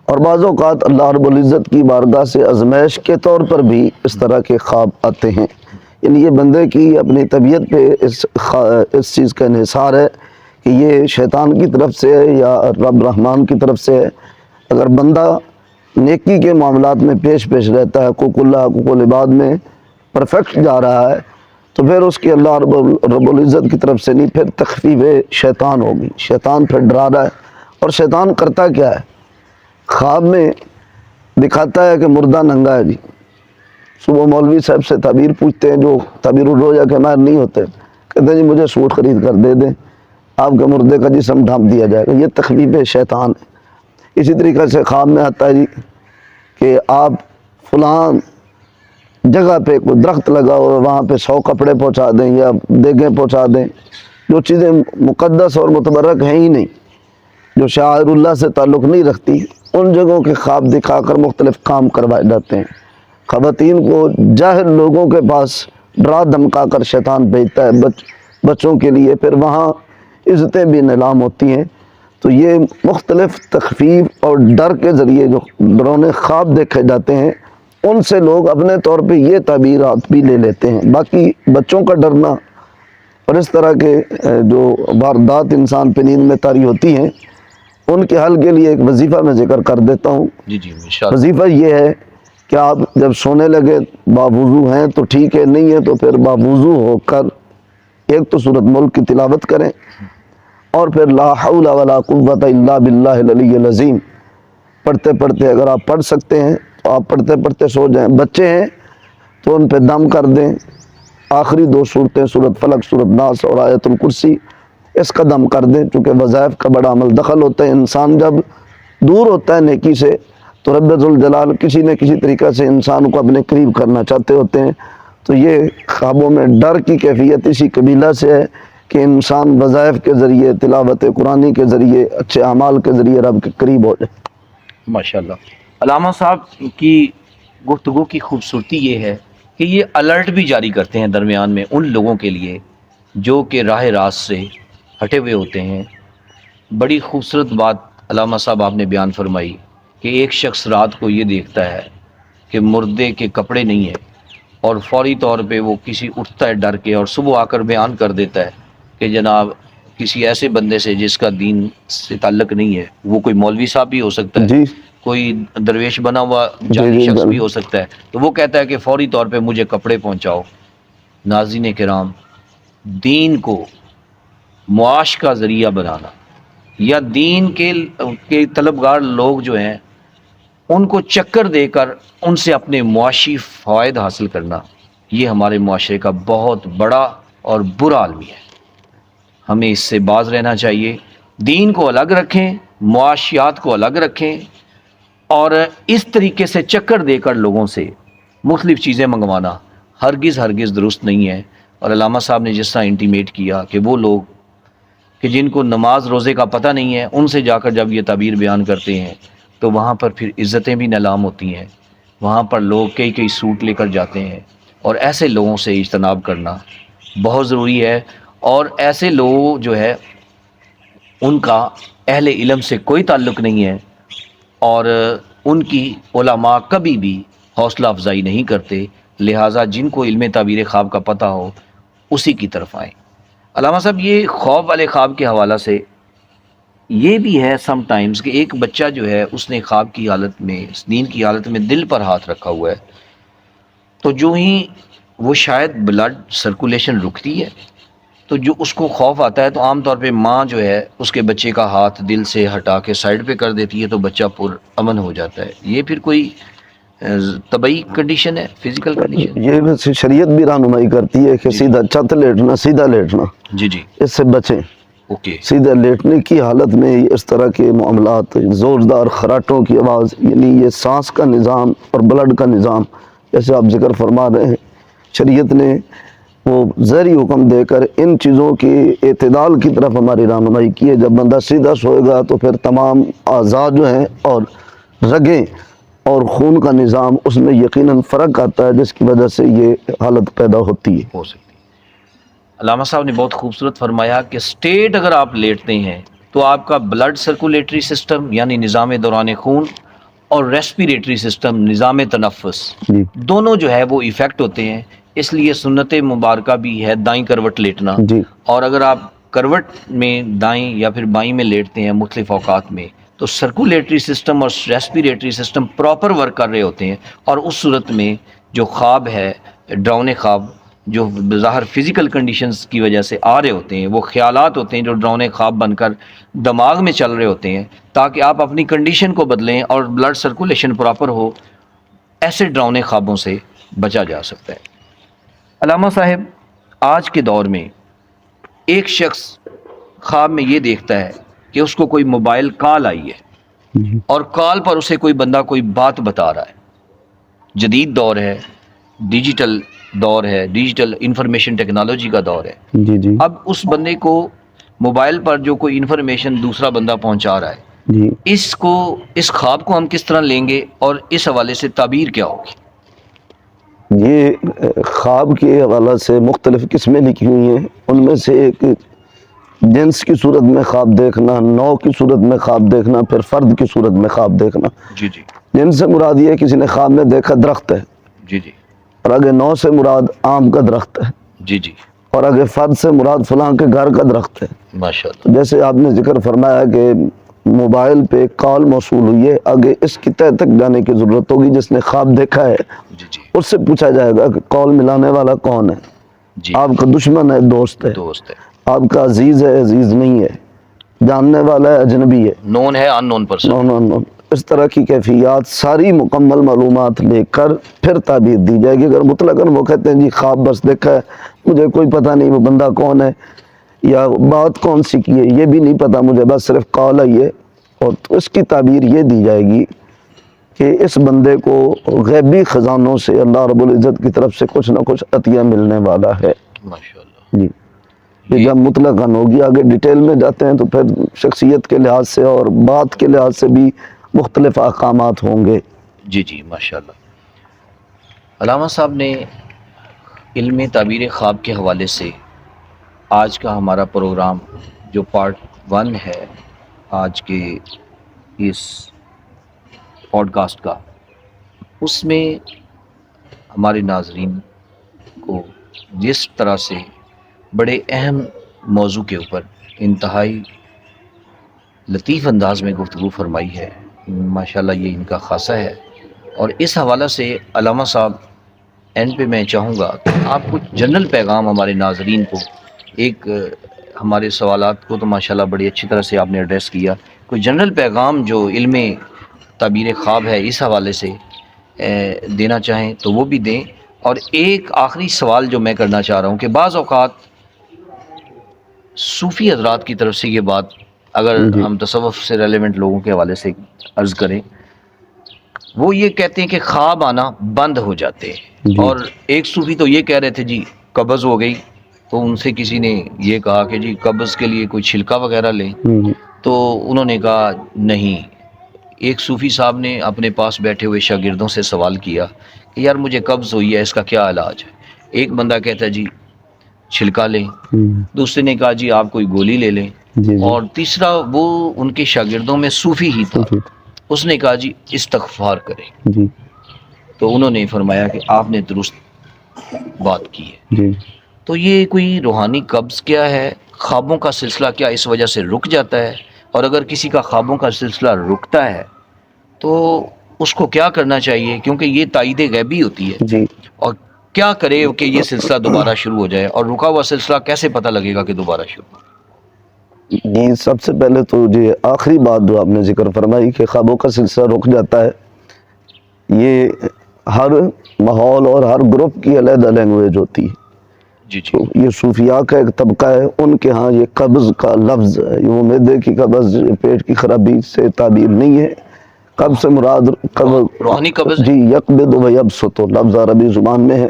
اور بعض اوقات اللہ رب العزت کی بارگاہ سے آزمائش کے طور پر بھی اس طرح کے خواب آتے ہیں۔ یعنی یہ بندے کی اپنی طبیعت پہ اس چیز کا انحصار ہے کہ یہ شیطان کی طرف سے ہے یا رب رحمان کی طرف سے ہے۔ اگر بندہ نیکی کے معاملات میں پیش رہتا ہے، حقوق اللہ حقوق العباد میں پرفیکٹ جا رہا ہے، تو پھر اس کی اللہ رب العزت کی طرف سے نہیں، پھر تخفیف شیطان ہوگی۔ شیطان پھر ڈرا رہا ہے، اور شیطان کرتا کیا ہے؟ خواب میں دکھاتا ہے کہ مردہ ننگا ہے جی۔ صبح مولوی صاحب سے تعبیر پوچھتے ہیں جو تعبیر الرؤیا کے ماہر نہیں ہوتے، کہتے ہیں جی مجھے سوٹ خرید کر دے دیں، آپ کے مردے کا جسم ڈھانپ دیا جائے گا۔ یہ تخفیف شیطان ہے۔ اسی طریقے سے خواب میں آتا ہے جی کہ آپ فلاں جگہ پہ کوئی درخت لگا اور وہاں پہ 100 کپڑے پہنچا دیں یا دیگیں پہنچا دیں، جو چیزیں مقدس اور متبرک ہیں ہی نہیں، جو شاعر اللہ سے تعلق نہیں رکھتی، ان جگہوں کے خواب دکھا کر مختلف کام کروائے جاتے ہیں۔ خواتین کو جاہل لوگوں کے پاس ڈرا دھمکا کر شیطان بھیجتا ہے بچوں کے لیے، پھر وہاں عزتیں بھی نیلام ہوتی ہیں۔ تو یہ مختلف تخفیف اور ڈر کے ذریعے جو ڈرونے خواب دیکھے جاتے ہیں، ان سے لوگ اپنے طور پہ یہ تعبیرات بھی لے لیتے ہیں۔ باقی بچوں کا ڈرنا اور اس طرح کے جو واردات انسان پہ نیند میں طاری ہوتی ہیں، ان کے حل کے لیے ایک وظیفہ میں ذکر کر دیتا ہوں۔ جی جی انشاءاللہ۔ وظیفہ یہ ہے کہ آپ جب سونے لگے باوضو ہیں تو ٹھیک ہے، نہیں ہے تو پھر باوضو ہو کر ایک تو سورۃ ملک کی تلاوت کریں، اور پھر لا حول ولا قوت الا باللہ العلی العظیم پڑھتے پڑھتے، اگر آپ پڑھ سکتے ہیں تو آپ پڑھتے پڑھتے سو جائیں۔ بچے ہیں تو ان پہ دم کر دیں، آخری 2 صورتیں سورۃ فلق، سورۃ ناس اور آیت الکرسی، اس کا دم کر دیں، چونکہ وظائف کا بڑا عمل دخل ہوتا ہے۔ انسان جب دور ہوتا ہے نیکی سے تو رب ذوالجلال کسی نہ کسی طریقہ سے انسان کو اپنے قریب کرنا چاہتے ہوتے ہیں۔ تو یہ خوابوں میں ڈر کی کیفیت اسی قبیلہ سے ہے کہ انسان وظائف کے ذریعے، تلاوت قرآنی کے ذریعے، اچھے اعمال کے ذریعے رب کے قریب ہو جائے۔ ماشاءاللہ۔ علامہ صاحب کی گفتگو کی خوبصورتی یہ ہے کہ یہ الرٹ بھی جاری کرتے ہیں درمیان میں ان لوگوں کے لیے جو کہ راہ راست سے ہٹے ہوئے ہوتے ہیں۔ بڑی خوبصورت بات علامہ صاحب آپ نے بیان فرمائی کہ ایک شخص رات کو یہ دیکھتا ہے کہ مردے کے کپڑے نہیں ہیں، اور فوری طور پہ وہ کسی اٹھتا ہے ڈر کے، اور صبح آ کر بیان کر دیتا ہے کہ جناب کسی ایسے بندے سے جس کا دین سے تعلق نہیں ہے، وہ کوئی مولوی صاحب بھی ہو سکتا ہے، جی کوئی درویش بنا ہوا جی جعلی جی شخص بھی ہو سکتا ہے، تو وہ کہتا ہے کہ فوری طور پہ مجھے کپڑے پہنچاؤ۔ ناظرین کرام، دین کو معاش کا ذریعہ بنانا یا دین کے طلبگار لوگ جو ہیں ان کو چکر دے کر ان سے اپنے معاشی فوائد حاصل کرنا، یہ ہمارے معاشرے کا بہت بڑا اور برا المیہ ہے۔ ہمیں اس سے باز رہنا چاہیے، دین کو الگ رکھیں، معاشیات کو الگ رکھیں، اور اس طریقے سے چکر دے کر لوگوں سے مختلف چیزیں منگوانا ہرگز درست نہیں ہے۔ اور علامہ صاحب نے جس طرح انٹیمیٹ کیا کہ وہ لوگ کہ جن کو نماز روزے کا پتہ نہیں ہے، ان سے جا کر جب یہ تعبیر بیان کرتے ہیں تو وہاں پر پھر عزتیں بھی نیلام ہوتی ہیں، وہاں پر لوگ کئی سوٹ لے کر جاتے ہیں، اور ایسے لوگوں سے اجتناب کرنا بہت ضروری ہے۔ اور ایسے لوگ جو ہے ان کا اہل علم سے کوئی تعلق نہیں ہے، اور ان کی علماء کبھی بھی حوصلہ افزائی نہیں کرتے، لہٰذا جن کو علم تعبیر خواب کا پتہ ہو اسی کی طرف آئیں۔ علامہ صاحب، یہ خوف والے خواب کے حوالہ سے یہ بھی ہے سم ٹائمز کہ ایک بچہ جو ہے اس نے خواب کی حالت میں، نیند کی حالت میں دل پر ہاتھ رکھا ہوا ہے، تو جو ہی وہ شاید بلڈ سرکولیشن رکتی ہے تو جو اس کو خوف آتا ہے تو عام طور پہ ماں جو ہے اس کے بچے کا ہاتھ دل سے ہٹا کے سائڈ پہ کر دیتی ہے تو بچہ پر امن ہو جاتا ہے۔ یہ پھر کوئی طبعی کنڈیشن ہے، فزیکل کنڈیشن؟ یہ ویسے شریعت بھی رہنمائی کرتی ہے کہ سیدھا چھت لیٹنا، سیدھا لیٹنا، جی اس سے بچیں۔ اوکے۔ سیدھا لیٹنے کی حالت میں اس طرح کے معاملات، زوردار خراٹوں کی آواز، یعنی یہ سانس کا نظام اور بلڈ کا نظام جیسے آپ ذکر فرما رہے ہیں، شریعت نے وہ ظاہری حکم دے کر ان چیزوں کی اعتدال کی طرف ہماری رہنمائی کی ہے۔ جب بندہ سیدھا سوئے گا تو پھر تمام اعضاء جو ہیں اور رگیں اور خون کا نظام، اس میں یقیناً فرق آتا ہے، جس کی وجہ سے یہ حالت پیدا ہوتی ہے۔ ہو سکتی ہے۔ علامہ صاحب نے بہت خوبصورت فرمایا کہ سٹیٹ اگر آپ لیٹتے ہیں تو آپ کا بلڈ سرکولیٹری سسٹم یعنی نظام دوران خون اور ریسپیریٹری سسٹم نظام تنفس جی دونوں جو ہے وہ ایفیکٹ ہوتے ہیں۔ اس لیے سنت مبارکہ بھی ہے دائیں کروٹ لیٹنا، جی اور اگر آپ کروٹ میں دائیں یا پھر بائیں میں لیٹتے ہیں مختلف اوقات میں تو سرکولیٹری سسٹم اور ریسپیریٹری سسٹم پراپر ورک کر رہے ہوتے ہیں، اور اس صورت میں جو خواب ہے، ڈراؤنے خواب جو بظاہر فزیکل کنڈیشنز کی وجہ سے آ رہے ہوتے ہیں، وہ خیالات ہوتے ہیں جو ڈراؤنے خواب بن کر دماغ میں چل رہے ہوتے ہیں تاکہ آپ اپنی کنڈیشن کو بدلیں اور بلڈ سرکولیشن پراپر ہو، ایسے ڈراؤنے خوابوں سے بچا جا سکتا ہے۔ علامہ صاحب، آج کے دور میں ایک شخص خواب میں یہ دیکھتا ہے کہ اس کو کوئی موبائل کال آئی ہے اور کال پر اسے کوئی بندہ کوئی بات بتا رہا ہے۔ جدید دور ہے، ڈیجیٹل دور ہے، ڈیجیٹل انفارمیشن ٹیکنالوجی کا دور ہے۔ جی جی اب اس بندے کو موبائل پر جو کوئی انفارمیشن دوسرا بندہ پہنچا رہا ہے، جی اس خواب کو ہم کس طرح لیں گے اور اس حوالے سے تعبیر کیا ہوگی؟ یہ خواب کے حوالے سے مختلف قسمیں لکھی ہوئی ہیں، ان میں سے ایک جنس کی صورت میں خواب دیکھنا، نوع کی صورت میں خواب دیکھنا، پھر فرد کی صورت میں خواب دیکھنا۔ جی جنس سے مراد یہ ہے کسی نے خواب میں دیکھا درخت ہے، جی اور آگے نوع سے مراد آم کا درخت ہے، جی اور آگے فرد سے مراد فلاں کے گھر کا درخت ہے۔ ماشاء اللہ۔ جیسے آپ نے ذکر فرمایا کہ موبائل پہ کال موصول ہوئی ہے، آگے اس کی تہ تک جانے کی ضرورت ہوگی۔ جس نے خواب دیکھا ہے جی جی اس سے پوچھا جائے گا کہ کال ملانے والا کون ہے، جی، آپ کا دشمن ہے، دوست ہے، دوست ہے، آپ کا عزیز ہے، عزیز نہیں ہے، جاننے والا ہے، اجنبی ہے، نون ہے، ان نون پرسن۔ نو نو نو۔ اس طرح کی کیفیات ساری مکمل معلومات لے کر پھر تعبیر دی جائے گی۔ اگر مطلقاً وہ کہتے ہیں جی خواب بس دیکھا ہے، مجھے کوئی پتہ نہیں وہ بندہ کون ہے یا بات کون سی کی ہے، یہ بھی نہیں پتہ مجھے، بس صرف کال آئی ہے، اور تو اس کی تعبیر یہ دی جائے گی کہ اس بندے کو غیبی خزانوں سے اللہ رب العزت کی طرف سے کچھ نہ کچھ عطیہ ملنے والا ہے۔ ماشاءاللہ، جی، یہ جب مطلقاً ہوگی، آگے ڈیٹیل میں جاتے ہیں تو پھر شخصیت کے لحاظ سے اور بات کے لحاظ سے بھی مختلف احکامات ہوں گے۔ جی جی ماشاءاللہ۔ علامہ صاحب نے علم تعبیر خواب کے حوالے سے آج کا ہمارا پروگرام جو پارٹ 1 ہے آج کے اس پوڈ کاسٹ کا، اس میں ہمارے ناظرین کو جس طرح سے بڑے اہم موضوع کے اوپر انتہائی لطیف انداز میں گفتگو فرمائی ہے، ماشاءاللہ یہ ان کا خاصہ ہے۔ اور اس حوالہ سے علامہ صاحب اینڈ پہ میں چاہوں گا کہ آپ کچھ جنرل پیغام ہمارے ناظرین کو، ایک ہمارے سوالات کو تو ماشاءاللہ بڑی اچھی طرح سے آپ نے ایڈریس کیا، کوئی جنرل پیغام جو علم تعبیر خواب ہے اس حوالے سے دینا چاہیں تو وہ بھی دیں۔ اور ایک آخری سوال جو میں کرنا چاہ رہا ہوں کہ بعض اوقات صوفی حضرات کی طرف سے یہ بات، اگر جی ہم تصوف سے ریلیونٹ لوگوں کے حوالے سے عرض کریں، وہ یہ کہتے ہیں کہ خواب آنا بند ہو جاتے ہیں۔ جی اور ایک صوفی تو یہ کہہ رہے تھے جی قبض ہو گئی، تو ان سے کسی نے یہ کہا کہ جی قبض کے لیے کوئی چھلکا وغیرہ لیں، تو انہوں نے کہا نہیں۔ ایک صوفی صاحب نے اپنے پاس بیٹھے ہوئے شاگردوں سے سوال کیا کہ یار مجھے قبض ہوئی ہے، اس کا کیا علاج ہے؟ ایک بندہ کہتا ہے جی چھلکا لیں، دوسرے نے کہا جی آپ کوئی گولی لے لیں، جی اور تیسرا وہ ان کے شاگردوں میں صوفی ہی تھا، اس نے کہا جی استغفار کریں۔ جی تو انہوں نے فرمایا کہ آپ نے درست بات کی ہے۔ جی تو یہ کوئی روحانی قبض کیا ہے؟ خوابوں کا سلسلہ کیا اس وجہ سے رک جاتا ہے؟ اور اگر کسی کا خوابوں کا سلسلہ رکتا ہے تو اس کو کیا کرنا چاہیے؟ کیونکہ یہ تائید غیبی ہوتی ہے، جی اور کیا کرے کہ یہ سلسلہ دوبارہ شروع ہو جائے؟ اور رکا ہوا سلسلہ کیسے پتہ لگے گا کہ دوبارہ شروع ہو؟ جی، سب سے پہلے تو یہ آخری بات جو آپ نے ذکر فرمائی کہ خوابوں کا سلسلہ رک جاتا ہے، یہ ہر ماحول اور ہر گروپ کی علیحدہ لینگویج ہوتی ہے۔ جی جی تو یہ صوفیاء کا ایک طبقہ ہے، ان کے ہاں یہ قبض کا لفظ ہے، یہ معدے کی قبض، پیٹ کی خرابی سے تعبیر نہیں ہے۔ قبض سے مراد قبض، روحانی قبض ہے؟ جی، یقبض و یبسط لفظ عربی زبان میں ہے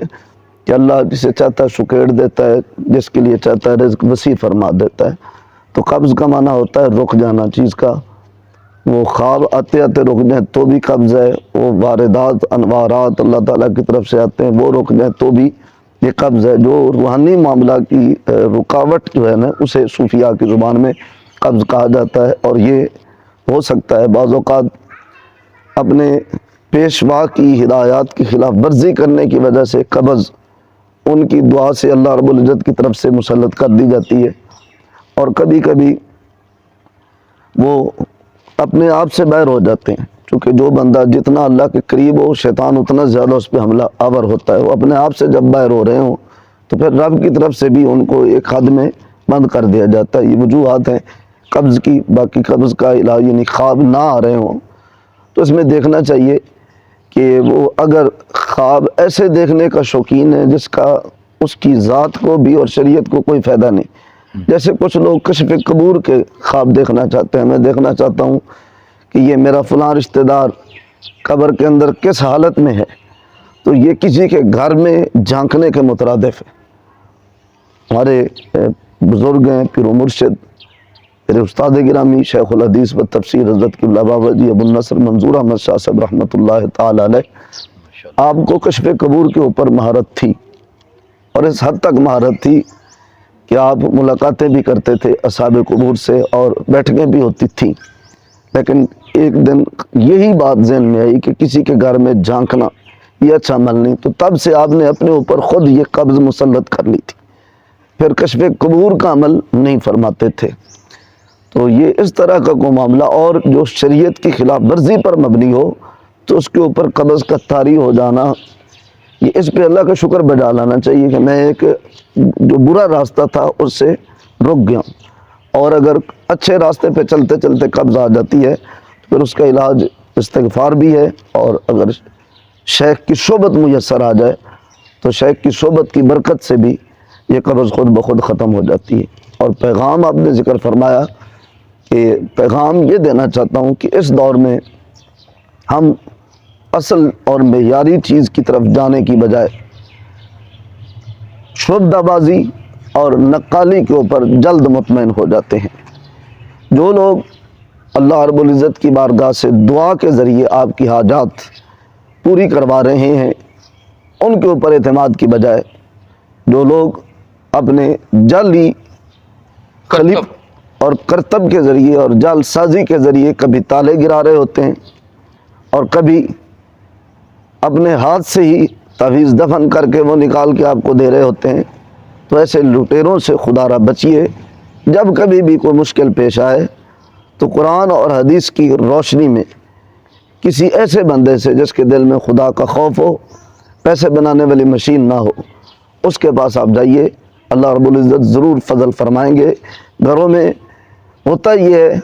کہ اللہ جسے چاہتا ہے سکیڑ دیتا ہے، جس کے لیے چاہتا ہے رزق وسیع فرما دیتا ہے۔ تو قبض کا معنی ہوتا ہے رک جانا چیز کا۔ وہ خواب آتے آتے رک جائیں تو بھی قبض ہے، وہ واردات انوارات اللہ تعالیٰ کی طرف سے آتے ہیں وہ رک جائیں تو بھی یہ قبض ہے۔ جو روحانی معاملہ کی رکاوٹ جو ہے نا، اسے صوفیاء کی زبان میں قبض کہا جاتا ہے۔ اور یہ ہو سکتا ہے بعض اوقات اپنے پیشوا کی ہدایات کی خلاف ورزی کرنے کی وجہ سے قبض ان کی دعا سے اللہ رب العزت کی طرف سے مسلط کر دی جاتی ہے، اور کبھی کبھی وہ اپنے آپ سے باہر ہو جاتے ہیں، چونکہ جو بندہ جتنا اللہ کے قریب ہو شیطان اتنا زیادہ اس پہ حملہ آور ہوتا ہے۔ وہ اپنے آپ سے جب باہر ہو رہے ہوں تو پھر رب کی طرف سے بھی ان کو ایک حد میں بند کر دیا جاتا ہے۔ یہ وجوہات ہیں قبض کی۔ باقی قبض کا علاج یعنی خواب نہ آ رہے ہوں تو اس میں دیکھنا چاہیے کہ وہ اگر خواب ایسے دیکھنے کا شوقین ہے جس کا اس کی ذات کو بھی اور شریعت کو کوئی فائدہ نہیں، جیسے کچھ لوگ کشف قبور کے خواب دیکھنا چاہتے ہیں، میں دیکھنا چاہتا ہوں کہ یہ میرا فلاں رشتہ دار قبر کے اندر کس حالت میں ہے، تو یہ کسی کے گھر میں جھانکنے کے مترادف ہے۔ ہمارے بزرگ ہیں پیر و مرشد میرے استاد گرامی شیخ الحدیث و تفسیر حضرت قبلہ بابا جی ابو النصر منظور احمد شاہ صاحب رحمۃ اللہ تعالی علیہ، آپ کو کشف قبور کے اوپر مہارت تھی، اور اس حد تک مہارت تھی کہ آپ ملاقاتیں بھی کرتے تھے اصحاب قبور سے اور بیٹھکیں بھی ہوتی تھیں۔ لیکن ایک دن یہی بات ذہن میں آئی کہ کسی کے گھر میں جھانکنا یہ اچھا عمل نہیں، تو تب سے آپ نے اپنے اوپر خود یہ قبض مسلط کر لی تھی، پھر کشف قبور کا عمل نہیں فرماتے تھے۔ تو یہ اس طرح کا کوئی معاملہ، اور جو شریعت کی خلاف ورزی پر مبنی ہو تو اس کے اوپر قبض کا طاری ہو جانا، یہ اس پہ اللہ کا شکر بجا لانا چاہیے کہ میں ایک جو برا راستہ تھا اس سے رک گیا ہوں، اور اگر اچھے راستے پہ چلتے چلتے قبض آ جاتی ہے تو پھر اس کا علاج استغفار بھی ہے، اور اگر شیخ کی صحبت میسر آ جائے تو شیخ کی صحبت کی برکت سے بھی یہ قبض خود بخود ختم ہو جاتی ہے۔ اور پیغام آپ نے ذکر فرمایا کہ پیغام یہ دینا چاہتا ہوں کہ اس دور میں ہم اصل اور معیاری چیز کی طرف جانے کی بجائے شبدہ بازی اور نقالی کے اوپر جلد مطمئن ہو جاتے ہیں۔ جو لوگ اللہ رب العزت کی بارگاہ سے دعا کے ذریعے آپ کی حاجات پوری کروا رہے ہیں، ان کے اوپر اعتماد کی بجائے جو لوگ اپنے جعلی خلیف اور کرتب کے ذریعے اور جال سازی کے ذریعے کبھی تالے گرا رہے ہوتے ہیں اور کبھی اپنے ہاتھ سے ہی تعویذ دفن کر کے وہ نکال کے آپ کو دے رہے ہوتے ہیں، تو ایسے لٹیروں سے خدا را بچیے۔ جب کبھی بھی کوئی مشکل پیش آئے تو قرآن اور حدیث کی روشنی میں کسی ایسے بندے سے جس کے دل میں خدا کا خوف ہو، پیسے بنانے والی مشین نہ ہو، اس کے پاس آپ جائیے، اللہ رب العزت ضرور فضل فرمائیں گے۔ گھروں میں ہوتا یہ ہے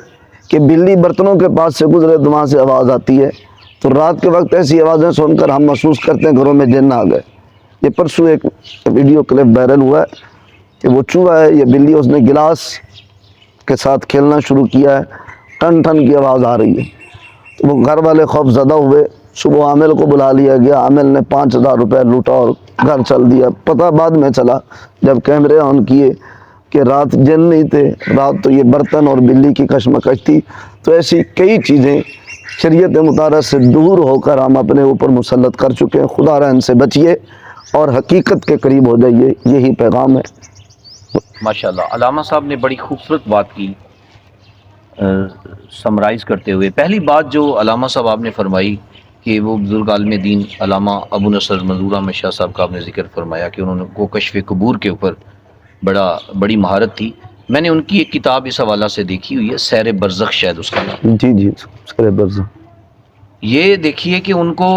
کہ بلی برتنوں کے پاس سے گزرے تو وہاں سے آواز آتی ہے، تو رات کے وقت ایسی آوازیں سن کر ہم محسوس کرتے ہیں گھروں میں جن آ گئے۔ یہ پرسوں ایک ویڈیو کلپ وائرل ہوا ہے کہ وہ چوہا ہے، یہ بلی، اس نے گلاس کے ساتھ کھیلنا شروع کیا ہے، ٹن ٹن کی آواز آ رہی ہے، تو وہ گھر والے خوف زدہ ہوئے، صبح عامل کو بلا لیا گیا، عامل نے 5,000 روپے لوٹا اور گھر چل دیا۔ پتہ بعد میں چلا جب کیمرے آن کیے کہ رات جن نہیں تھے، رات تو یہ برتن اور بلی کی کشمکش تھی۔ تو ایسی کئی چیزیں شریعت مطالعہ سے دور ہو کر ہم اپنے اوپر مسلط کر چکے ہیں۔ خدا را ان سے بچیے اور حقیقت کے قریب ہو جائیے، یہی پیغام ہے۔ ماشاءاللہ علامہ صاحب نے بڑی خوبصورت بات کی سمرائز کرتے ہوئے۔ پہلی بات جو علامہ صاحب آپ نے فرمائی کہ وہ بزرگ عالم دین علامہ ابو نصر منظور احمد شاہ صاحب کا آپ نے ذکر فرمایا کہ انہوں کو کشف قبور کے اوپر بڑی مہارت تھی۔ میں نے ان کی ایک کتاب اس حوالہ سے دیکھی ہوئی ہے، سیر برزخ شاید اس کا نام۔ جی جی، سر برزخ۔ یہ دیکھیے کہ ان کو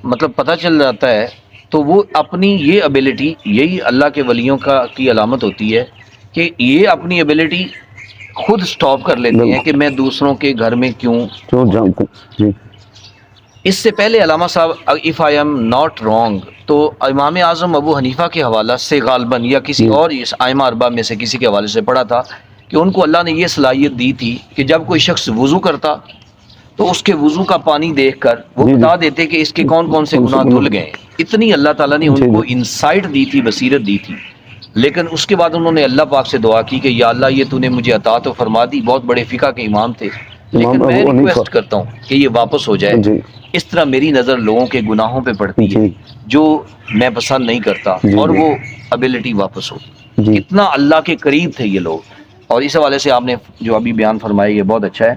مطلب پتہ چل جاتا ہے، تو وہ اپنی یہ ابیلٹی، یہی اللہ کے ولیوں کی علامت ہوتی ہے کہ یہ اپنی ابیلٹی خود سٹاپ کر لیتے ہیں کہ میں دوسروں کے گھر میں کیوں جانتا ہوں جی۔ اس سے پہلے علامہ صاحب if I am not wrong تو امام اعظم ابو حنیفہ کے حوالہ سے غالباً یا کسی اور اس ائمہ اربعہ میں سے کسی کے حوالے سے پڑھا تھا کہ ان کو اللہ نے یہ صلاحیت دی تھی کہ جب کوئی شخص وضو کرتا تو اس کے وضو کا پانی دیکھ کر وہ بتا دیتے کہ اس کے کون کون سے گناہ دھل گئے۔ اتنی اللہ تعالیٰ نے ان کو انسائٹ دی تھی، بصیرت دی تھی۔ لیکن اس کے بعد انہوں نے اللہ پاک سے دعا کی کہ یا اللہ یہ تو نے مجھے عطا تو فرما دی، بہت بڑے فقہ کے امام تھے، لیکن میں ریکویسٹ کرتا ہوں کہ یہ واپس ہو جائے۔ اس طرح میری نظر لوگوں کے گناہوں پہ پڑتی ہے جو میں پسند نہیں کرتا، اور وہ ابیلٹی واپس ہو۔ اتنا اللہ کے قریب تھے یہ لوگ، اور اس حوالے سے آپ نے جو ابھی بیان فرمایا یہ بہت اچھا ہے۔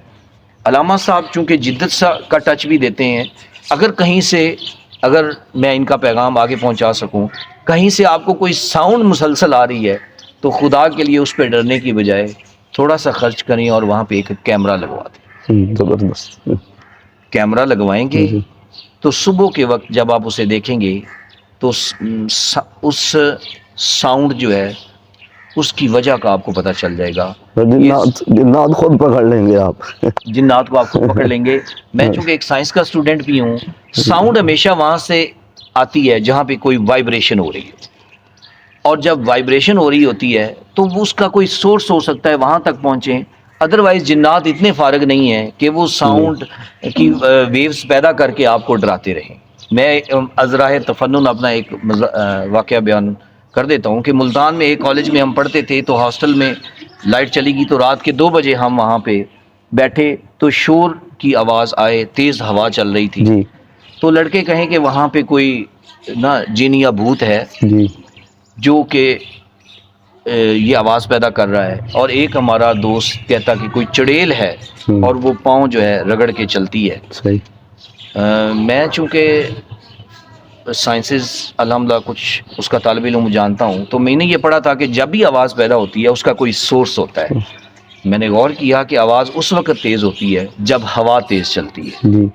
علامہ صاحب چونکہ جدت سا کا ٹچ بھی دیتے ہیں، اگر کہیں سے، اگر میں ان کا پیغام آگے پہنچا سکوں، کہیں سے آپ کو کوئی ساؤنڈ مسلسل آ رہی ہے تو خدا کے لیے اس پہ ڈرنے کی بجائے تھوڑا سا خرچ کریں اور وہاں پہ ایک کیمرہ لگوا دیں۔ زبردست۔ کیمرہ لگوائیں گے تو صبح کے وقت جب آپ اسے دیکھیں گے تو اس ساؤنڈ جو ہے اس کی وجہ کا آپ کو پتہ چل جائے گا۔ جنات خود پکڑ لیں گے آپ، جنات کو آپ خود پکڑ لیں گے۔ میں چونکہ ایک سائنس کا اسٹوڈنٹ بھی ہوں، ساؤنڈ ہمیشہ وہاں سے آتی ہے جہاں پہ کوئی وائبریشن ہو رہی ہے، اور جب وائبریشن ہو رہی ہوتی ہے تو اس کا کوئی سورس ہو سکتا ہے، وہاں تک پہنچیں۔ ادروائز جنات اتنے فارغ نہیں ہیں کہ وہ ساؤنڈ کی ویوز پیدا کر کے آپ کو ڈراتے رہیں۔ میں ازراہ تفنن اپنا ایک واقعہ بیان کر دیتا ہوں کہ ملتان میں ایک کالج میں ہم پڑھتے تھے، تو ہاسٹل میں لائٹ چلی گئی تو رات کے 2 بجے ہم وہاں پہ بیٹھے تو شور کی آواز آئے، تیز ہوا چل رہی تھی، تو لڑکے کہیں کہ وہاں پہ کوئی نا جن یا بھوت ہے جو کہ یہ آواز پیدا کر رہا ہے، اور ایک ہمارا دوست کہتا کہ کوئی چڑیل ہے اور وہ پاؤں جو ہے رگڑ کے چلتی ہے۔ میں چونکہ سائنسز الحمدللہ کچھ اس کا طالب علم جانتا ہوں، تو میں نے یہ پڑھا تھا کہ جب بھی آواز پیدا ہوتی ہے اس کا کوئی سورس ہوتا ہے، میں نے غور کیا کہ آواز اس وقت تیز ہوتی ہے جب ہوا تیز چلتی ہے. جی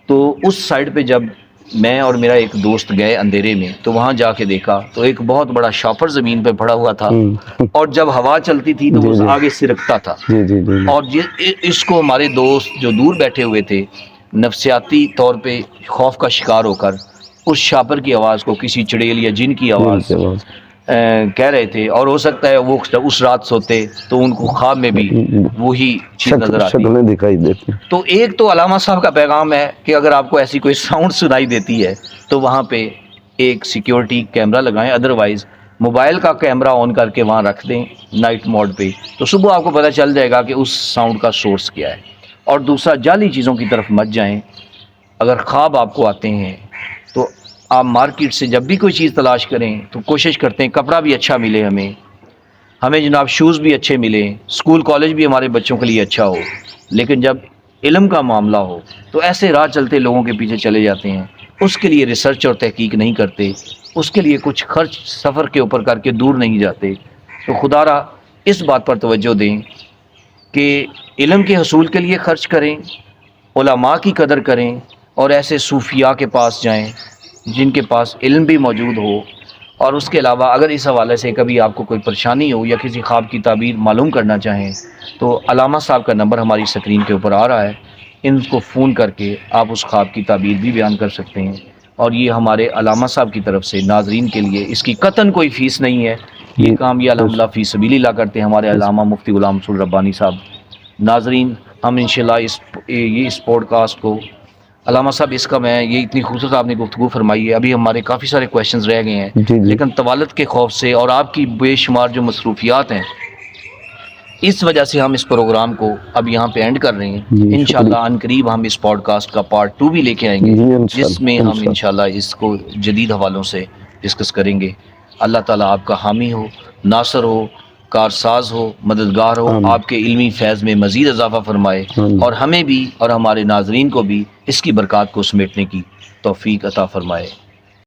تو اس سائڈ پہ جب میں اور میرا ایک دوست گئے اندھیرے میں تو وہاں جا کے دیکھا تو ایک بہت بڑا شاپر زمین پہ پڑا ہوا تھا اور جب ہوا چلتی تھی تو جی وہ جی آگے سرکتا تھا. جی جی جی اور اس کو ہمارے دوست جو دور بیٹھے ہوئے تھے نفسیاتی طور پہ خوف کا شکار ہو کر اس شاپر کی آواز کو کسی چڑیل یا جن کی آواز کہہ رہے تھے. اور ہو سکتا ہے وہ اس رات سوتے تو ان کو خواب میں بھی وہی چیز نظر آتی. شکلیں دکھائی دیتی ہیں. تو ایک تو علامہ صاحب کا پیغام ہے کہ اگر آپ کو ایسی کوئی ساؤنڈ سنائی دیتی ہے تو وہاں پہ ایک سیکیورٹی کیمرہ لگائیں، ادروائز موبائل کا کیمرہ آن کر کے وہاں رکھ دیں نائٹ موڈ پہ، تو صبح آپ کو پتہ چل جائے گا کہ اس ساؤنڈ کا سورس کیا ہے. اور دوسرا، جعلی چیزوں کی طرف مت جائیں. اگر خواب آپ کو آتے ہیں تو آپ مارکیٹ سے جب بھی کوئی چیز تلاش کریں تو کوشش کرتے ہیں کپڑا بھی اچھا ملے، ہمیں جناب شوز بھی اچھے ملیں، اسکول کالج بھی ہمارے بچوں کے لیے اچھا ہو. لیکن جب علم کا معاملہ ہو تو ایسے راہ چلتے لوگوں کے پیچھے چلے جاتے ہیں، اس کے لیے ریسرچ اور تحقیق نہیں کرتے، اس کے لیے کچھ خرچ سفر کے اوپر کر کے دور نہیں جاتے. تو خدا را اس بات پر توجہ دیں کہ علم کے حصول کے لیے خرچ کریں، علماء کی قدر کریں اور ایسے صوفیاء کے پاس جائیں جن کے پاس علم بھی موجود ہو. اور اس کے علاوہ اگر اس حوالے سے کبھی آپ کو کوئی پریشانی ہو یا کسی خواب کی تعبیر معلوم کرنا چاہیں تو علامہ صاحب کا نمبر ہماری اسکرین کے اوپر آ رہا ہے، ان کو فون کر کے آپ اس خواب کی تعبیر بھی بیان کر سکتے ہیں. اور یہ ہمارے علامہ صاحب کی طرف سے ناظرین کے لیے اس کی قطعاً کوئی فیس نہیں ہے، یہ کام یہ الحمدللہ فی سبیل اللہ کرتے ہیں ہمارے علامہ مفتی غلام رسول ربانی صاحب. ناظرین، ہم انشاءاللہ اس پوڈ کاسٹ کو علامہ صاحب اس کا میں یہ اتنی خوبصورت آپ نے گفتگو فرمائی ہے، ابھی ہمارے کافی سارے کویشچنز رہ گئے ہیں جی جی لیکن طوالت کے خوف سے اور آپ کی بے شمار جو مصروفیات ہیں اس وجہ سے ہم اس پروگرام کو اب یہاں پہ اینڈ کر رہے ہیں. جی انشاءاللہ ان قریب ہم اس پوڈ کاسٹ کا پارٹ 2 بھی لے کے آئیں گے جی انشاءاللہ جس میں ہم انشاءاللہ اس کو جدید حوالوں سے ڈسکس کریں گے. اللہ تعالیٰ آپ کا حامی ہو، ناصر ہو، کارساز ہو، مددگار ہو، آمین. آپ کے علمی فیض میں مزید اضافہ فرمائے آمین. اور ہمیں بھی اور ہمارے ناظرین کو بھی اس کی برکات کو سمیٹنے کی توفیق عطا فرمائے.